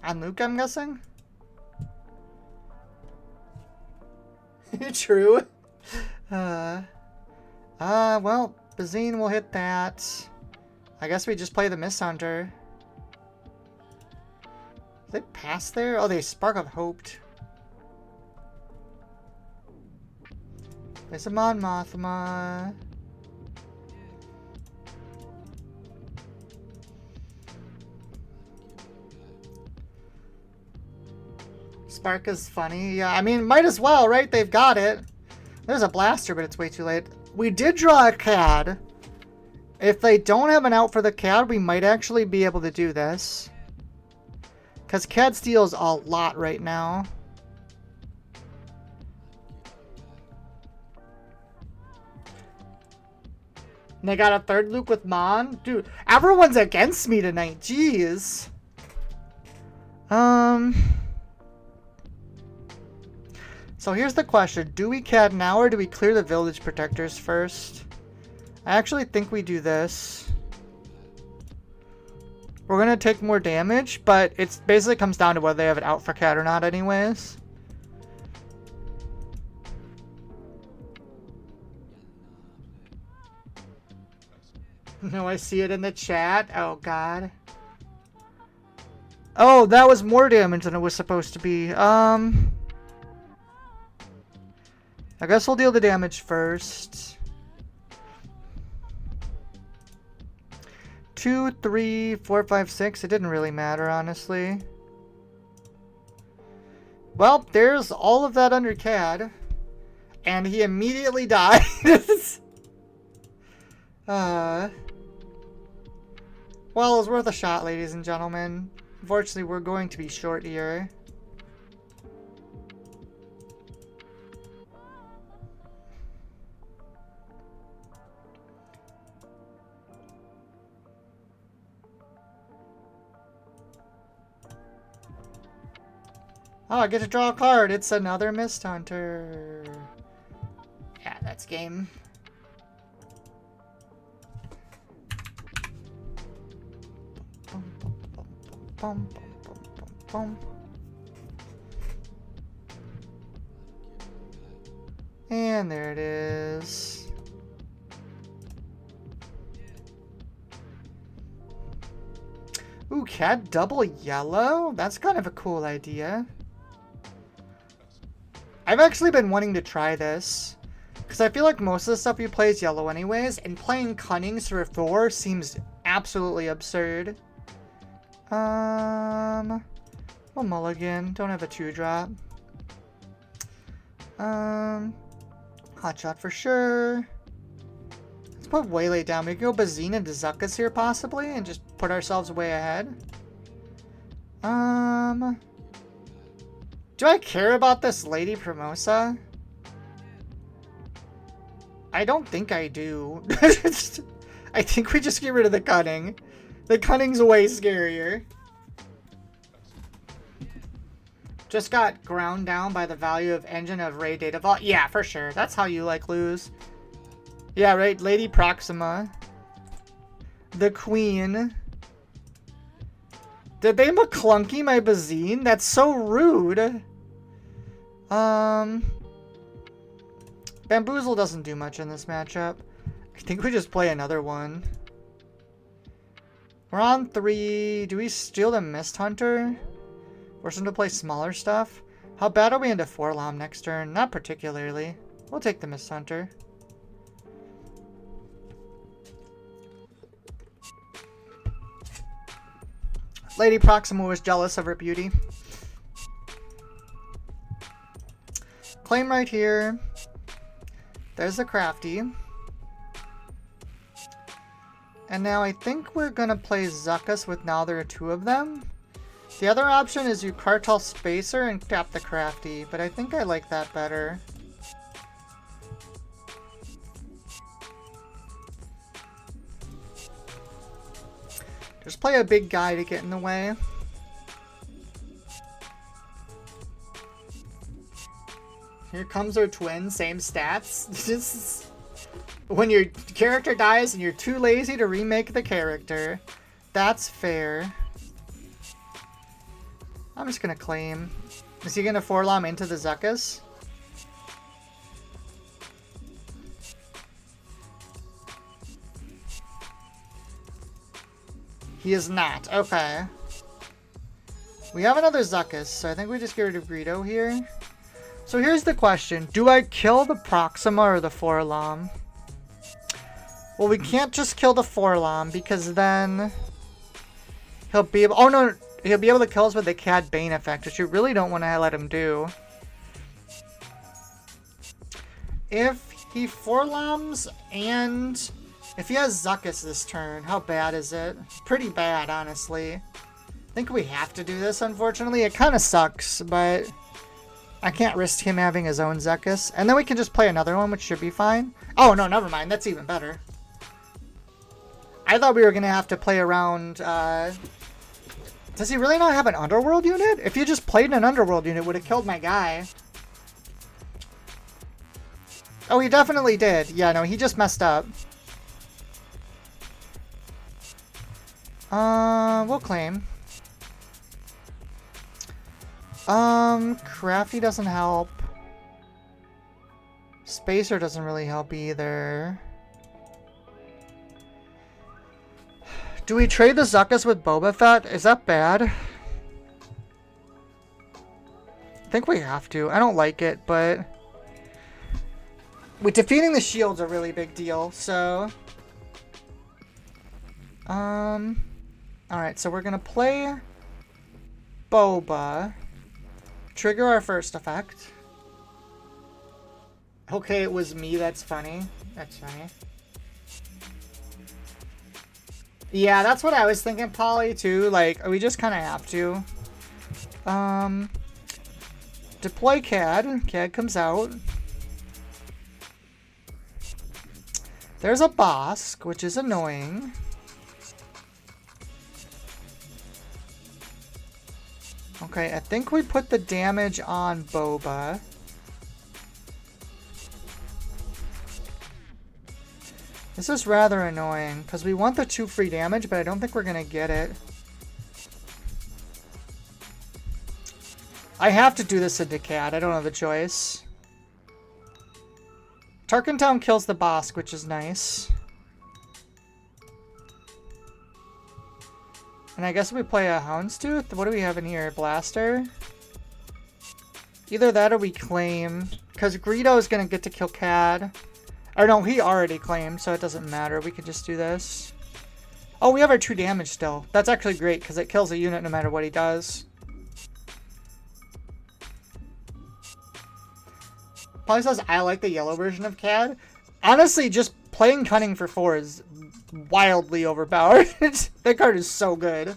[SPEAKER 1] On Luke, I'm guessing? True. Well, Bazine will hit that. I guess we just play the Miss Hunter. Did they pass there? Oh, they Spark of Hoped. There's a Mon Mothma. Spark is funny. Yeah, I mean, might as well, right? They've got it. There's a blaster, but it's way too late. We did draw a CAD. If they don't have an out for the CAD, we might actually be able to do this. Because CAD steals a lot right now. And they got a third Luke with Mon. Dude, everyone's against me tonight. Jeez. So here's the question. Do we CAD now or do we clear the village protectors first? I actually think we do this. We're going to take more damage, but it basically comes down to whether they have it out for CAD or not anyways. No, I see it in the chat. Oh, God. Oh, that was more damage than it was supposed to be. I guess we'll deal the damage first. 2, 3, 4, 5, 6. It didn't really matter, honestly. Well, there's all of that under CAD. And he immediately died. Well, it was worth a shot, ladies and gentlemen. Unfortunately, we're going to be short here. Oh, I get to draw a card. It's another Mist Hunter. Yeah, that's game. Bum, bum, bum, bum, bum. And there it is. Ooh, CAD double yellow? That's kind of a cool idea. I've actually been wanting to try this, because I feel like most of the stuff you play is yellow anyways, and playing Cunnings for 4 seems absolutely absurd. Well, mulligan. Don't have a 2-drop. Hotshot for sure. Let's put Waylay down. We can go Bazine into Zuckuss here possibly, and just put ourselves way ahead. Do I care about this Lady Promosa? I don't think I do. I think we just get rid of the Cunning. The Cunning's way scarier. Just got ground down by the value of engine of Ray Data Vault. Yeah, for sure. That's how you like lose. Yeah, right. Lady Proxima. The Queen. Did they McClunky my Bazine? That's so rude. Bamboozle doesn't do much in this matchup. I think we just play another one. We're on 3. Do we steal the Mist Hunter? Force him to play smaller stuff? How bad are we into 4-Lom next turn? Not particularly. We'll take the Mist Hunter. Lady Proxima was jealous of her beauty. Claim right here. There's the Crafty. And now I think we're going to play Zuckuss with now there are 2 of them. The other option is you Cartel Spacer and tap the Crafty, but I think I like that better. Just play a big guy to get in the way. Here comes our twin, same stats. When your character dies and you're too lazy to remake the character. That's fair. I'm just gonna claim. Is he gonna 4-Lom into the Zuckuss? He is not. Okay. We have another Zuckuss, so I think we just get rid of Greedo here. So here's the question. Do I kill the Proxima or the 4-Lom? Well, we can't just kill the 4-Lom because then he'll be able... Oh, no. He'll be able to kill us with the Cad Bane effect, which you really don't want to let him do. If he 4-Loms and... If he has Zuckuss this turn, how bad is it? Pretty bad, honestly. I think we have to do this, unfortunately. It kind of sucks, but I can't risk him having his own Zuckuss. And then we can just play another one, which should be fine. Oh, no, never mind. That's even better. I thought we were going to have to play around... Does he really not have an Underworld unit? If you just played an Underworld unit, it would have killed my guy. Oh, he definitely did. Yeah, no, he just messed up. We'll claim. Crafty doesn't help. Spacer doesn't really help either. Do we trade the Zuckus with Boba Fett? Is that bad? I think we have to. I don't like it, but... with defeating the shield's a really big deal, so... Alright, so we're gonna play... Boba. Trigger our first effect. Okay, it was me, that's funny. That's funny. Yeah, that's what I was thinking, Polly, too. Like, we just kind of have to. Deploy CAD. CAD comes out. There's a Bosk, which is annoying. Okay, I think we put the damage on Boba. This is rather annoying, because we want the 2 free damage, but I don't think we're going to get it. I have to do this into CAD. I don't have a choice. Tarkentown kills the Bosk, which is nice. And I guess we play a Houndstooth. What do we have in here? Blaster? Either that or we claim. Because Greedo is going to get to kill CAD. Or no, he already claimed, so it doesn't matter. We could just do this. Oh, we have our 2 damage still. That's actually great, because it kills a unit no matter what he does. Probably says, I like the yellow version of CAD. Honestly, just playing Cunning for 4 is wildly overpowered. That card is so good.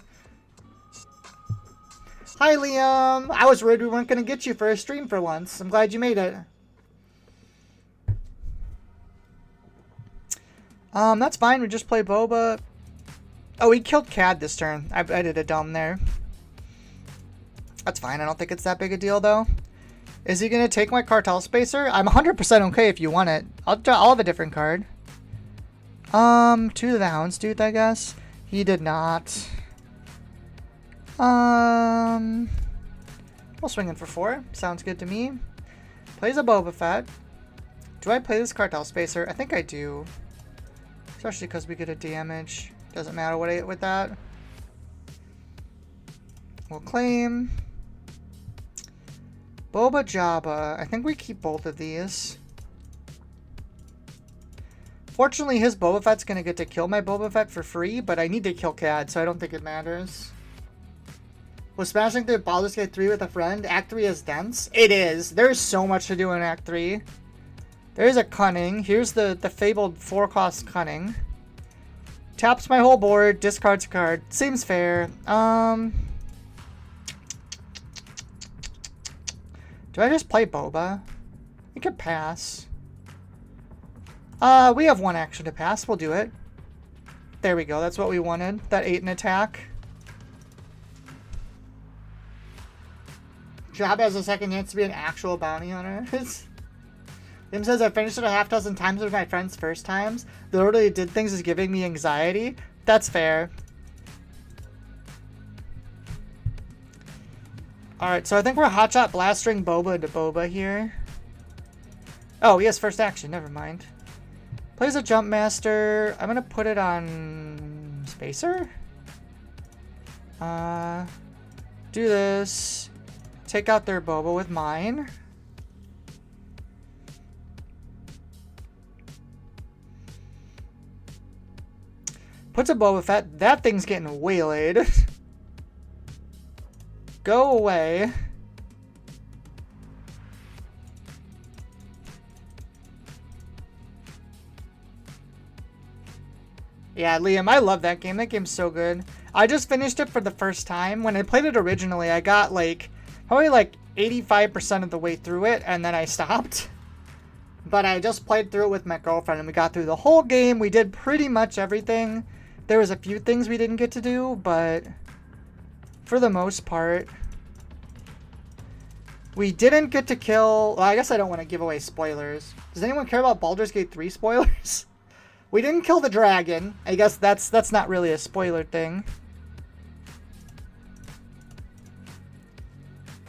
[SPEAKER 1] Hi, Liam. I was worried we weren't going to get you for a stream for once. I'm glad you made it. That's fine. We just play Boba. Oh, he killed CAD this turn. I did a dumb there. That's fine. I don't think it's that big a deal, though. Is he going to take my Cartel Spacer? I'm 100% okay if you want it. I'll have a different card. 2 to the Houndstooth, I guess. He did not. We'll swing in for 4. Sounds good to me. Plays a Boba Fett. Do I play this Cartel Spacer? I think I do. Especially because we get a damage. Doesn't matter what I hit with that. We'll claim. Boba Jabba. I think we keep both of these. Fortunately, his Boba Fett's going to get to kill my Boba Fett for free, but I need to kill CAD, so I don't think it matters. Was smashing through Baldur's Gate 3 with a friend? Act 3 is dense? It is. There's so much to do in Act 3. There's a Cunning. Here's the fabled 4-cost Cunning. Taps my whole board, discards a card. Seems fair. Do I just play Boba? I could pass. We have 1 action to pass. We'll do it. There we go. That's what we wanted. That 8 in attack. Jabba has a second chance to be an actual bounty hunter. Tim says, I finished it a half dozen times with my friends first times. The order they did things is giving me anxiety. That's fair. Alright, so I think we're hotshot blastering Boba into Boba here. Oh, he has first action. Never mind. Plays a Jump Master. I'm going to put it on Spacer. Do this. Take out their Boba with mine. Puts a Boba Fett. That thing's getting waylaid. Go away. Yeah, Liam, I love that game. That game's so good. I just finished it for the first time. When I played it originally, I got probably 85% of the way through it, and then I stopped. But I just played through it with my girlfriend, and we got through the whole game. We did pretty much everything. There was a few things we didn't get to do, but for the most part. We didn't get to kill... Well, I guess I don't want to give away spoilers. Does anyone care about Baldur's Gate 3 spoilers? We didn't kill the dragon. I guess that's not really a spoiler thing.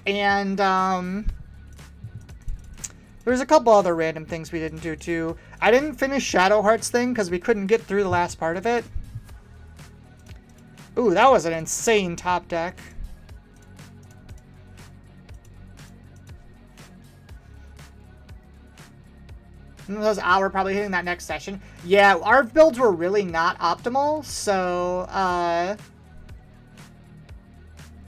[SPEAKER 1] And, there's a couple other random things we didn't do, too. I didn't finish Shadow Heart's thing because we couldn't get through the last part of it. Ooh, that was an insane top deck. Those we're probably hitting that next session. Yeah, our builds were really not optimal, so,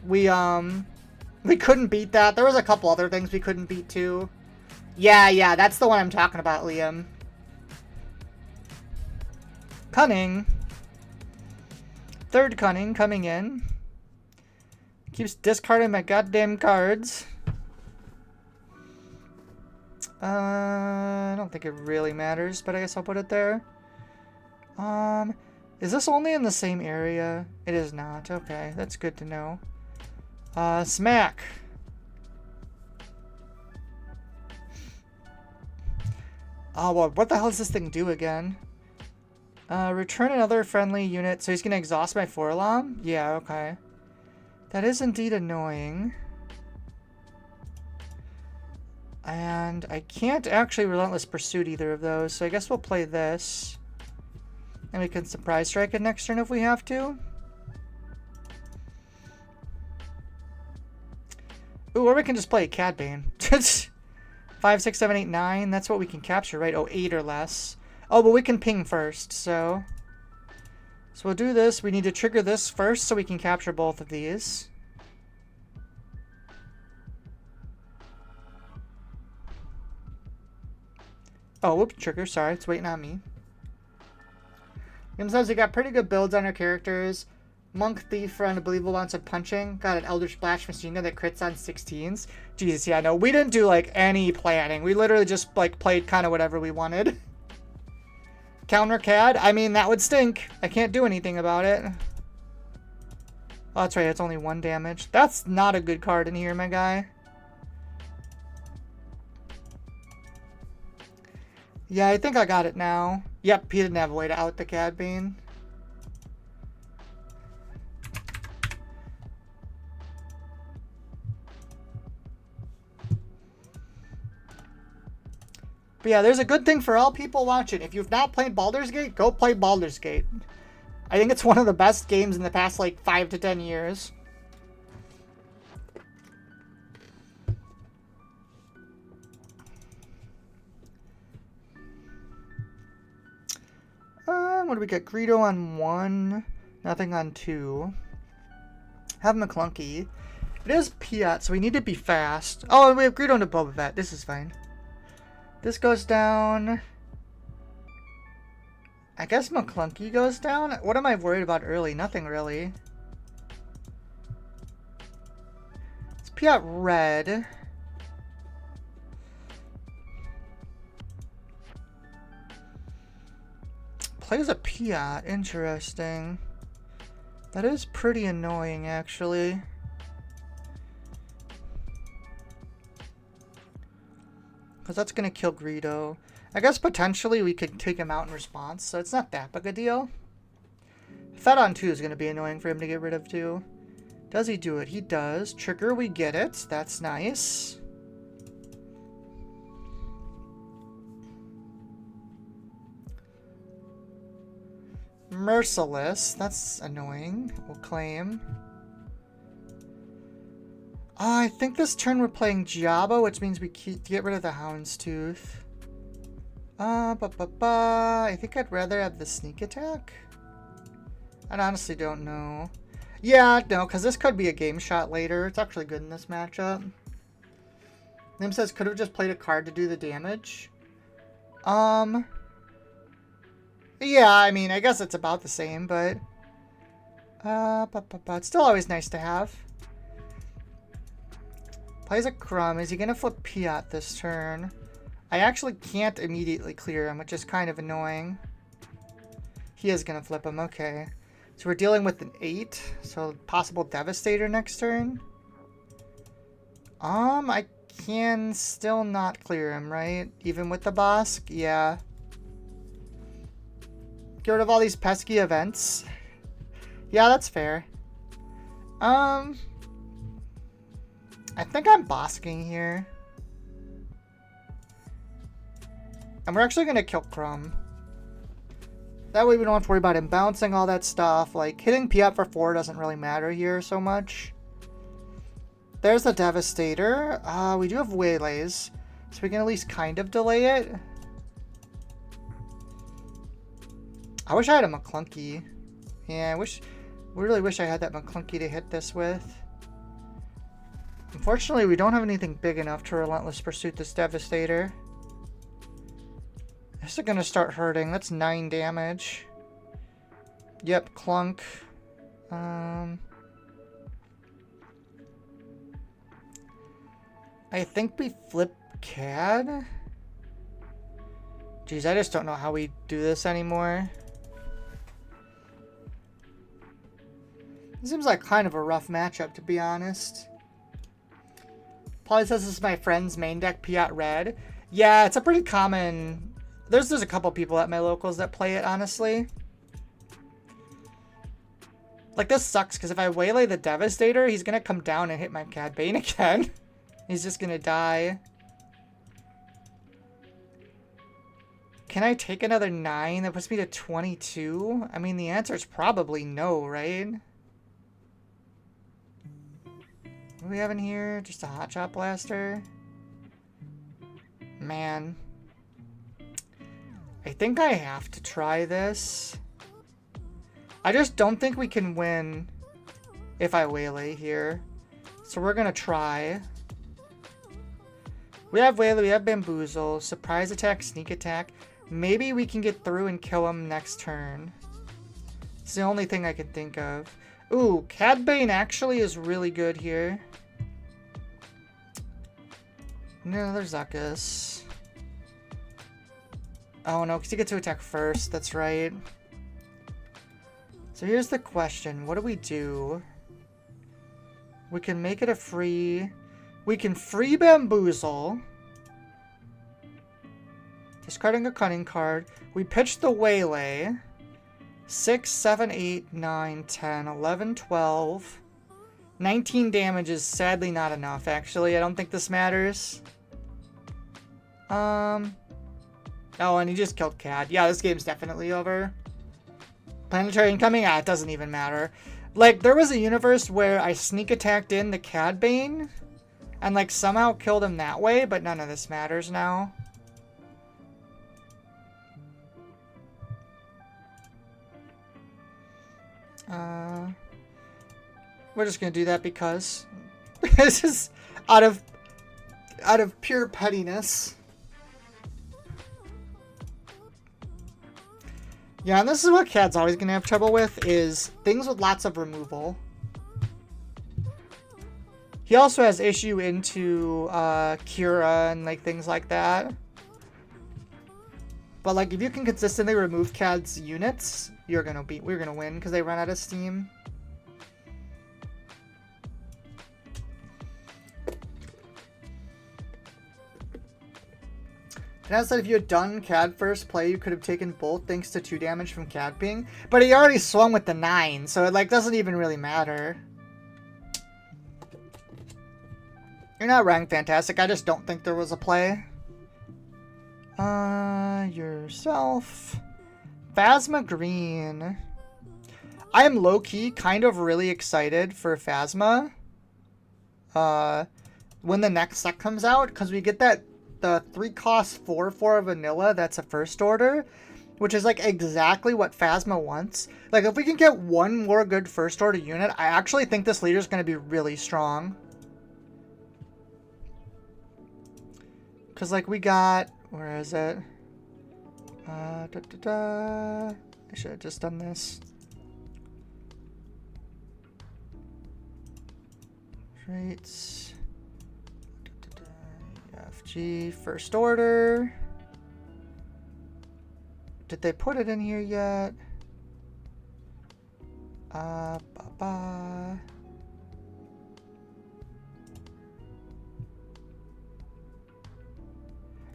[SPEAKER 1] we couldn't beat that. There was a couple other things we couldn't beat, too. Yeah, that's the one I'm talking about, Liam. Cunning. Third Cunning coming in. Keeps discarding my goddamn cards. I don't think it really matters, but I guess I'll put it there. Is this only in the same area? It is not. Okay, that's good to know. Smack. Oh, well, what the hell does this thing do again? Return another friendly unit. So he's going to exhaust my Forlom? Yeah, okay. That is indeed annoying. And I can't actually Relentless Pursuit either of those, so I guess we'll play this. And we can Surprise Strike it next turn if we have to. Ooh, or we can just play a Cad Bane. 5, 6, 7, 8, 9. That's what we can capture, right? Oh, 8 or less. Oh, but we can ping first, so... So we'll do this. We need to trigger this first so we can capture both of these. Oh, whoops, trigger. Sorry, it's waiting on me. Game says we got pretty good builds on our characters. Monk, Thief for unbelievable amounts of punching. Got an Eldritch Blast Machine Gun that crits on 16s. Jesus, yeah, no, we didn't do, like, any planning. We literally just, like, played kind of whatever we wanted. Counter Cad? I mean, that would stink. I can't do anything about it. Oh, that's right, it's only 1 damage. That's not a good card in here, my guy. Yeah, I think I got it now. Yep, he didn't have a way to out the Cad Bane. But yeah, there's a good thing for all people watching. If you've not played Baldur's Gate, go play Baldur's Gate. I think it's one of the best games in the past, like, 5 to 10 years. What do we get? Greedo on 1, nothing on 2. Have McClunky. It is Piat, so we need to be fast. Oh, we have Greedo into Boba Fett. This is fine. This goes down. I guess McClunky goes down. What am I worried about early? Nothing really. It's Piat red. Plays a Piat. Interesting. That is pretty annoying, actually. Because that's going to kill Greedo. I guess potentially we could take him out in response, so it's not that big a deal. Fed on 2 is going to be annoying for him to get rid of, too. Does he do it? He does. Trigger, we get it. That's nice. Merciless. That's annoying. We'll claim. I think this turn we're playing Jabba, which means we get rid of the Houndstooth. I think I'd rather have the sneak attack. I honestly don't know. Yeah, no, because this could be a game shot later. It's actually good in this matchup. Nim says, could have just played a card to do the damage. Yeah, I mean, I guess it's about the same, but... It's still always nice to have. Plays a Crumb. Is he going to flip Piat this turn? I actually can't immediately clear him, which is kind of annoying. He is going to flip him. Okay. So we're dealing with an 8. So possible Devastator next turn. I can still not clear him, right? Even with the Bosk? Yeah. Get rid of all these pesky events. Yeah, that's fair. I think I'm Bosking here. And we're actually going to kill Crumb. That way we don't have to worry about him bouncing all that stuff. Like, hitting P up for 4 doesn't really matter here so much. There's the Devastator. We do have Waylays, so we can at least kind of delay it. I wish I had a McClunky. Yeah, I really wish I had that McClunky to hit this with. Unfortunately, we don't have anything big enough to Relentless Pursuit this Devastator. This is going to start hurting. That's 9 damage. Yep, Clunk. I think we flip CAD. Jeez, I just don't know how we do this anymore. It seems like kind of a rough matchup, to be honest. Polly says this is my friend's main deck, Piat Red. Yeah, it's a pretty common... There's a couple people at my locals that play it, honestly. Like, this sucks, because if I waylay the Devastator, he's going to come down and hit my Cad Bane again. He's just going to die. Can I take another 9? That puts me to 22? I mean, the answer is probably no, right? What do we have in here? Just a Hot Shot Blaster? Man. I think I have to try this. I just don't think we can win if I waylay here. So we're going to try. We have waylay, we have Bamboozle, Surprise Attack, Sneak Attack. Maybe we can get through and kill him next turn. It's the only thing I can think of. Ooh, Cad Bane actually is really good here. No, there's Zuckus. Oh no, because you get to attack first. That's right. So here's the question. What do we do? We can make it a free... We can free Bamboozle. Discarding a Cunning card. We pitch the Waylay. 6, 7, 8, 9, 10, 11, 12. 19 damage is sadly not enough, actually. I don't think this matters. Oh, and he just killed Cad. Yeah, this game's definitely over. Planetary incoming? Ah, it doesn't even matter. Like, there was a universe where I sneak attacked in the Cad Bane and, like, somehow killed him that way, but none of this matters now. We're just gonna do that because this is out of pure pettiness. Yeah, and this is what Cad's always gonna have trouble with, is things with lots of removal. He also has issue into Kira and like things like that. But like if you can consistently remove Cad's units, we're gonna win because they run out of steam. And I said if you had done Cad first play, you could have taken both thanks to 2 damage from Cad Bing. But he already swung with the 9, so it like doesn't even really matter. You're not rank fantastic. I just don't think there was a play. Yourself. Phasma Green. I am low-key kind of really excited for Phasma. When the next set comes out, because we get the 3-cost 4/4 vanilla that's a first order, which is like exactly what Phasma wants. Like if we can get one more good first order unit, I actually think this leader is going to be really strong. Because like we got, where is it? I should have just done this. Traits. FG, first order. Did they put it in here yet?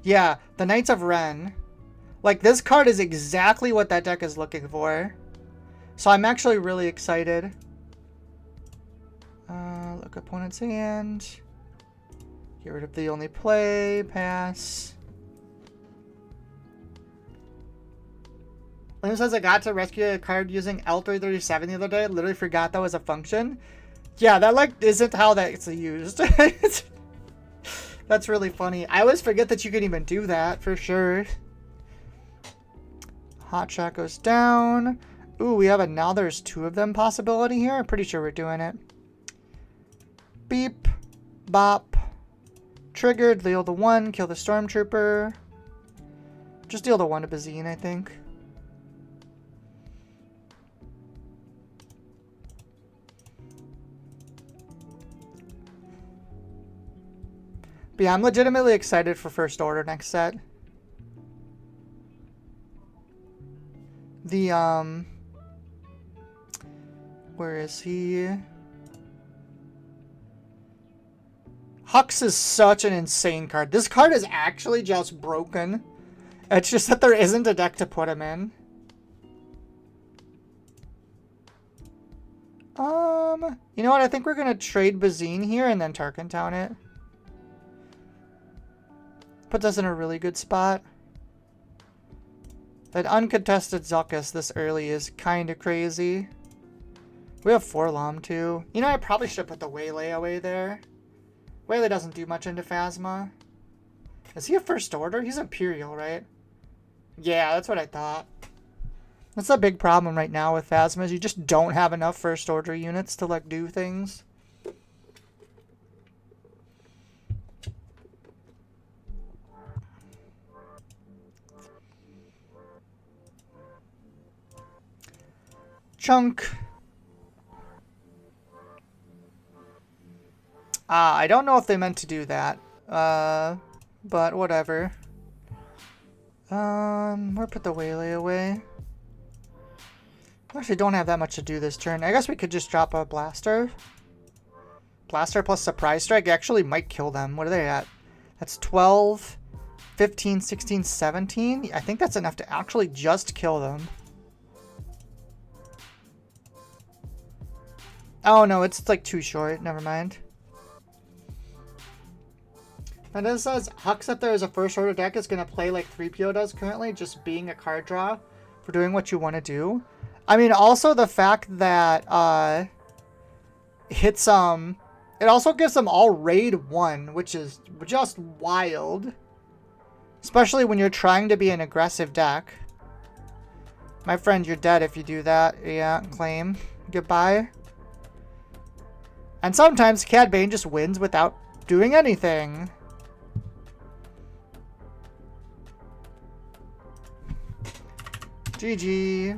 [SPEAKER 1] Yeah, the Knights of Ren. Like, this card is exactly what that deck is looking for. So I'm actually really excited. Look, opponent's hand. Get rid of the only play. Pass. William says, I got to rescue a card using L337 the other day. Literally forgot that was a function. Yeah, that, like, isn't how that's used. That's really funny. I always forget that you can even do that, for sure. Hot shot goes down. Ooh, we have a now there's two of them possibility here. I'm pretty sure we're doing it. Beep. Bop. Triggered. Deal the 1. Kill the Stormtrooper. Just deal the 1 to Bazine, I think. But yeah, I'm legitimately excited for First Order next set. The, where is he? Hux is such an insane card. This card is actually just broken. It's just that there isn't a deck to put him in. You know what? I think we're gonna trade Bazine here and then Tarkentown it. Puts us in a really good spot. That uncontested Zuckuss this early is kind of crazy. We have Forlom too. You know, I probably should put the Waylay away there. Waylay doesn't do much into Phasma. Is he a First Order? He's Imperial, right? Yeah, that's what I thought. That's a big problem right now with Phasma, is you just don't have enough First Order units to, like, do things. Chunk. I don't know if they meant to do that. But whatever. We'll put the Waylay away. I actually don't have that much to do this turn. I guess we could just drop a Blaster. Blaster plus Surprise Strike actually might kill them. What are they at? That's 12, 15, 16, 17. I think that's enough to actually just kill them. Oh no, it's like too short. Never mind. And it says Hux up there as a First Order deck is going to play like 3PO does currently, just being a card draw for doing what you want to do. I mean, also the fact that it also gives them all raid 1, which is just wild. Especially when you're trying to be an aggressive deck. My friend, you're dead if you do that. Yeah, claim. Goodbye. And sometimes Cad Bane just wins without doing anything. GG.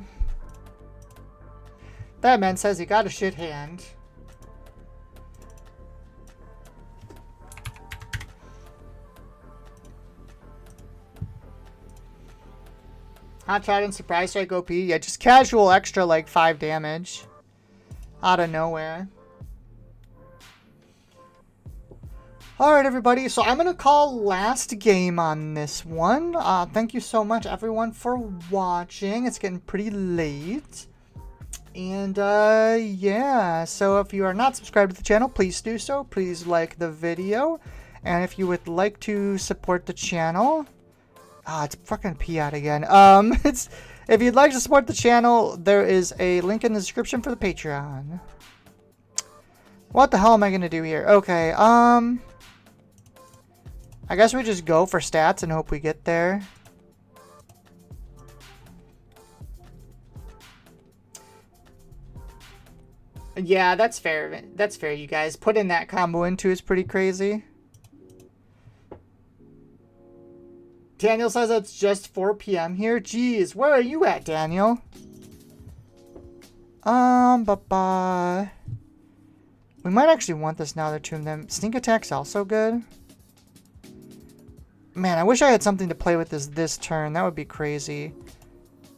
[SPEAKER 1] That man says he got a shit hand. Hot Shot and Surprise Strike OP. Yeah, just casual extra like 5 damage. Out of nowhere. Alright everybody, so I'm going to call last game on this one. Thank you so much everyone for watching. It's getting pretty late. And yeah, so if you are not subscribed to the channel, please do so. Please like the video. And if you would like to support the channel... it's fucking Piat again. If you'd like to support the channel, there is a link in the description for the Patreon. What the hell am I going to do here? Okay, I guess we just go for stats and hope we get there. Yeah, that's fair. That's fair, you guys. Putting that combo into is pretty crazy. Daniel says it's just 4 p.m. here. Jeez, where are you at, Daniel? We might actually want this now. They're two of them. Sneak attack's also good. Man, I wish I had something to play with this turn. That would be crazy.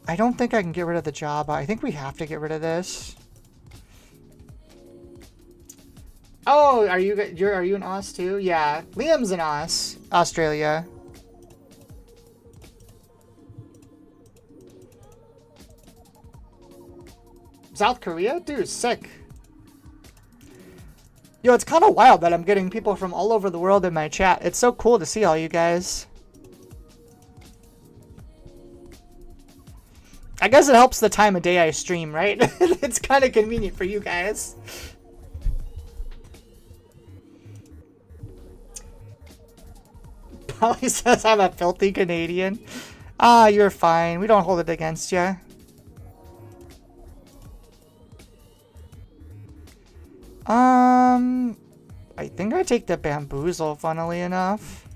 [SPEAKER 1] I don't think I can get rid of the Jabba. I think we have to get rid of this. Oh, are you an Aus too? Yeah, Liam's an Aus. Australia. South Korea? Dude, sick. Yo, it's kind of wild that I'm getting people from all over the world in my chat. It's so cool to see all you guys. I guess it helps the time of day I stream, right? It's kind of convenient for you guys. Polly says I'm a filthy Canadian. Ah, you're fine. We don't hold it against you. I think I take the bamboozle, funnily enough.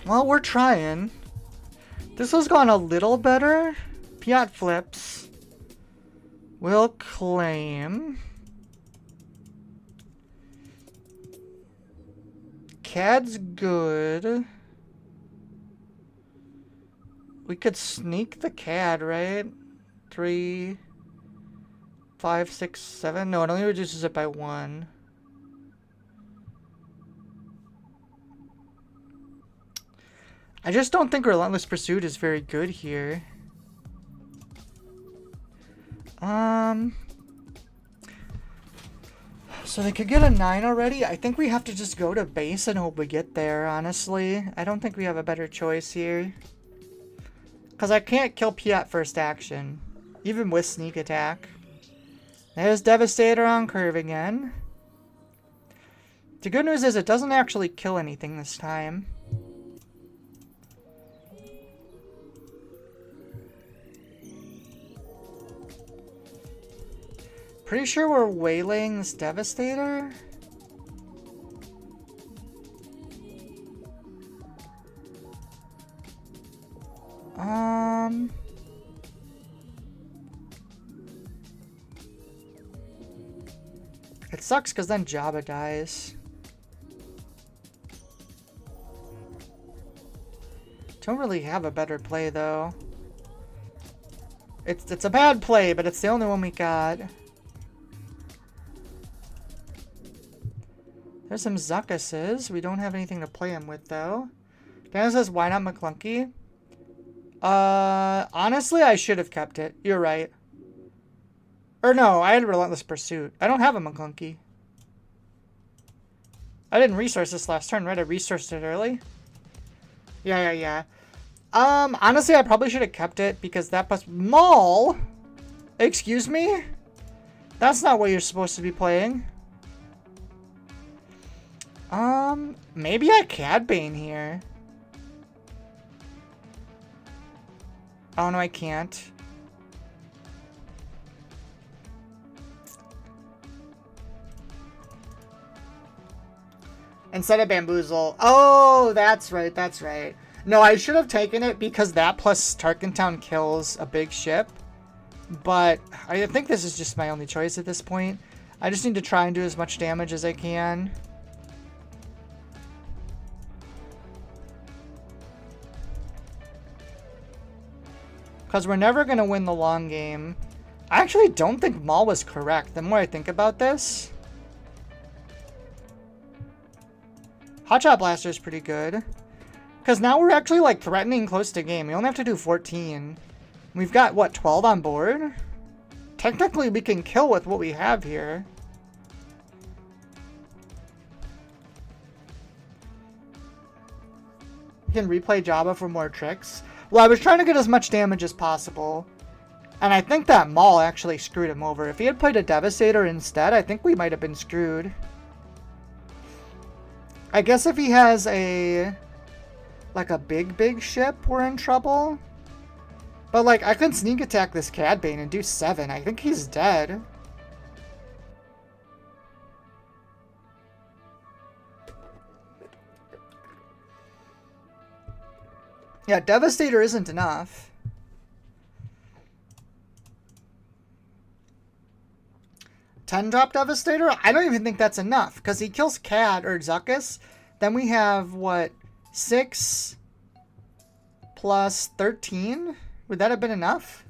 [SPEAKER 1] Well, we're trying. This has gone a little better. Piat flips. We'll claim. CAD's good. We could sneak the CAD, right? 3, 5, 6, 7. No, it only reduces it by 1. I just don't think Relentless Pursuit is very good here. So they could get a 9 already. I think we have to just go to base and hope we get there, honestly. I don't think we have a better choice here. Because I can't kill Piat first action, even with sneak attack. There's Devastator on curve again. The good news is it doesn't actually kill anything this time. Pretty sure we're waylaying this Devastator. It sucks because then Jabba dies. Don't really have a better play though. It's a bad play, but it's the only one we got. There's some Zuckuses. We don't have anything to play him with though. Dan says, why not McClunky? Honestly, I should have kept it. You're right. Or no, I had Relentless Pursuit. I don't have a McClunky. I didn't resource this last turn, right? I resourced it early. Yeah. Honestly, I probably should have kept it because that plus Maul. Excuse me? That's not what you're supposed to be playing. Maybe I Cad Bane here. Oh no, I can't. Instead of Bamboozle. Oh, that's right, that's right. No, I should have taken it because that plus Tarkentown kills a big ship. But I think this is just my only choice at this point. I just need to try and do as much damage as I can. Because we're never going to win the long game. I actually don't think Maul was correct. The more I think about this. Hotshot Blaster is pretty good. Because now we're actually like threatening close to game. We only have to do 14. We've got, what, 12 on board? Technically, we can kill with what we have here. You can replay Jabba for more tricks. Well, I was trying to get as much damage as possible. And I think that Maul actually screwed him over. If he had played a Devastator instead, I think we might have been screwed. I guess if he has a... like a big ship, we're in trouble. But like, I could sneak attack this Cad Bane and do 7. I think he's dead. Yeah, Devastator isn't enough. $10 Devastator? I don't even think that's enough. Because he kills Cad or Zuckus. Then we have, what, 6 plus 13? Would that have been enough?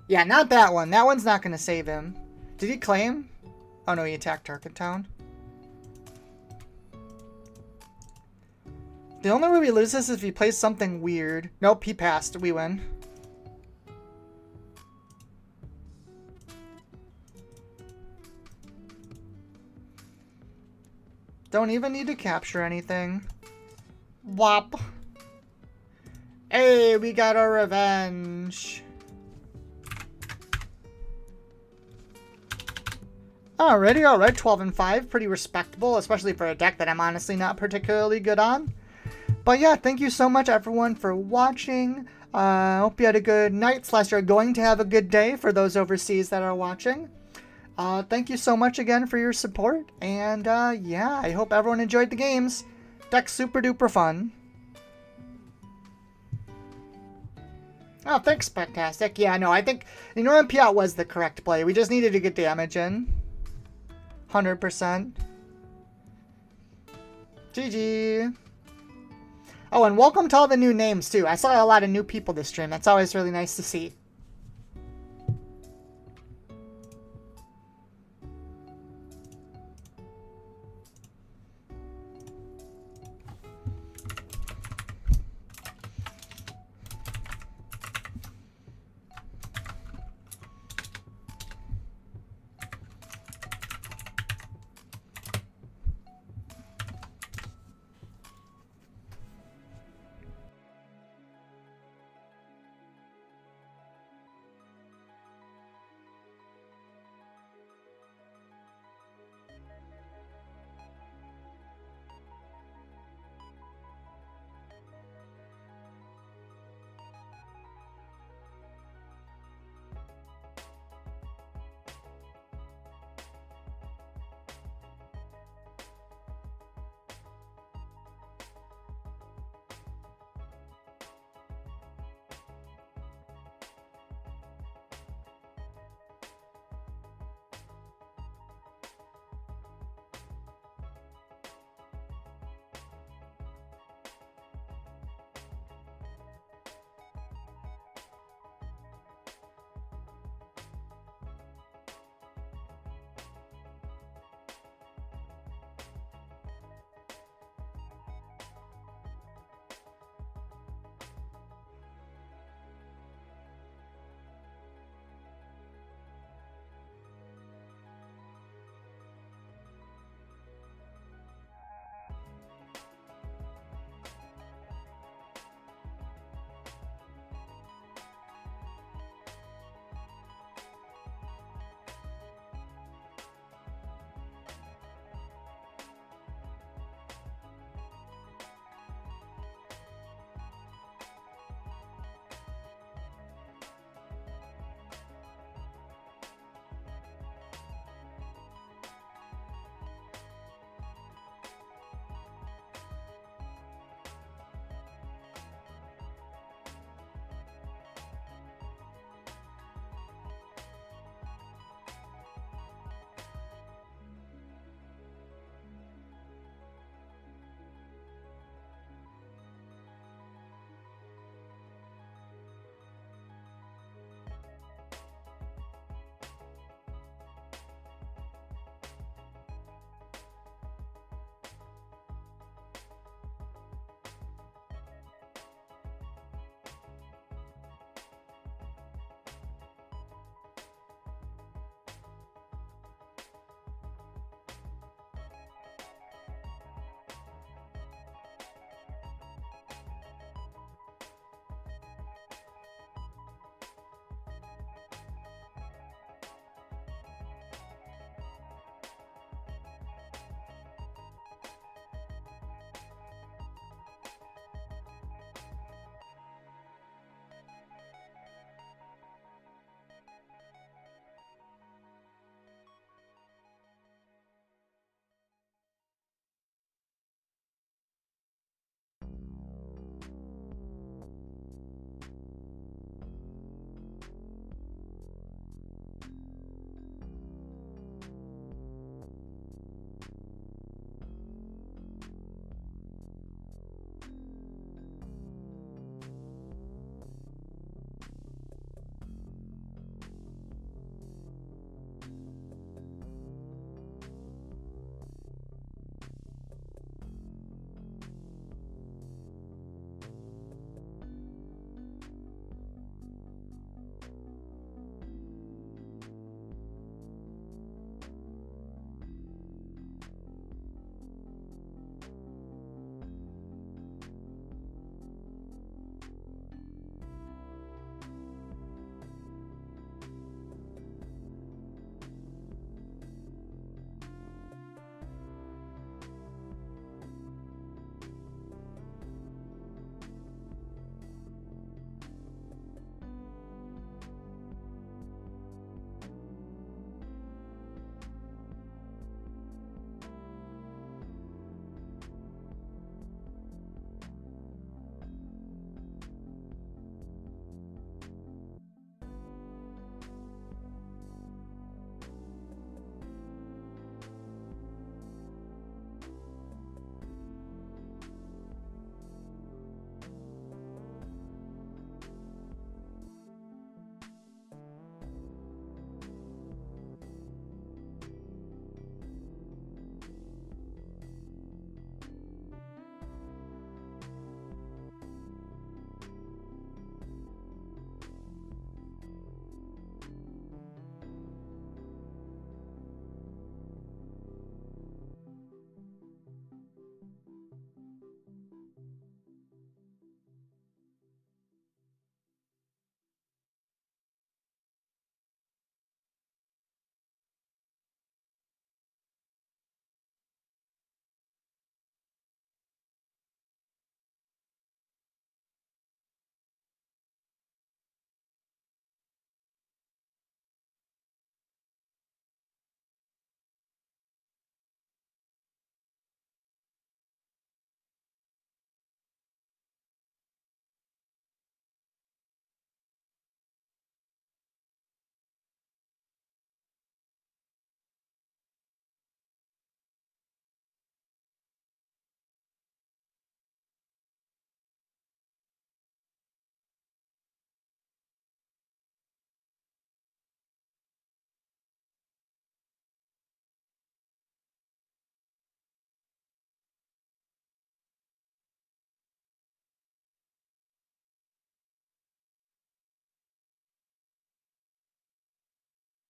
[SPEAKER 1] Yeah, not that one. That one's not going to save him. Did he claim? Oh no, he attacked Tarkentown. The only way we lose this is if he plays something weird. Nope, he passed. We win. Don't even need to capture anything. Wop. Hey, we got our revenge. Alrighty, alright, 12 and 5. Pretty respectable, especially for a deck that I'm honestly not particularly good on. But yeah, thank you so much everyone for watching. I hope you had a good night, / you're going to have a good day for those overseas that are watching. Thank you so much again for your support. And yeah, I hope everyone enjoyed the games. Deck's super duper fun. Oh, thanks, Spectastic. Yeah, no, I think Ignoring Piat was the correct play. We just needed to get damage in. 100%. GG. Oh, and welcome to all the new names, too. I saw a lot of new people this stream. That's always really nice to see.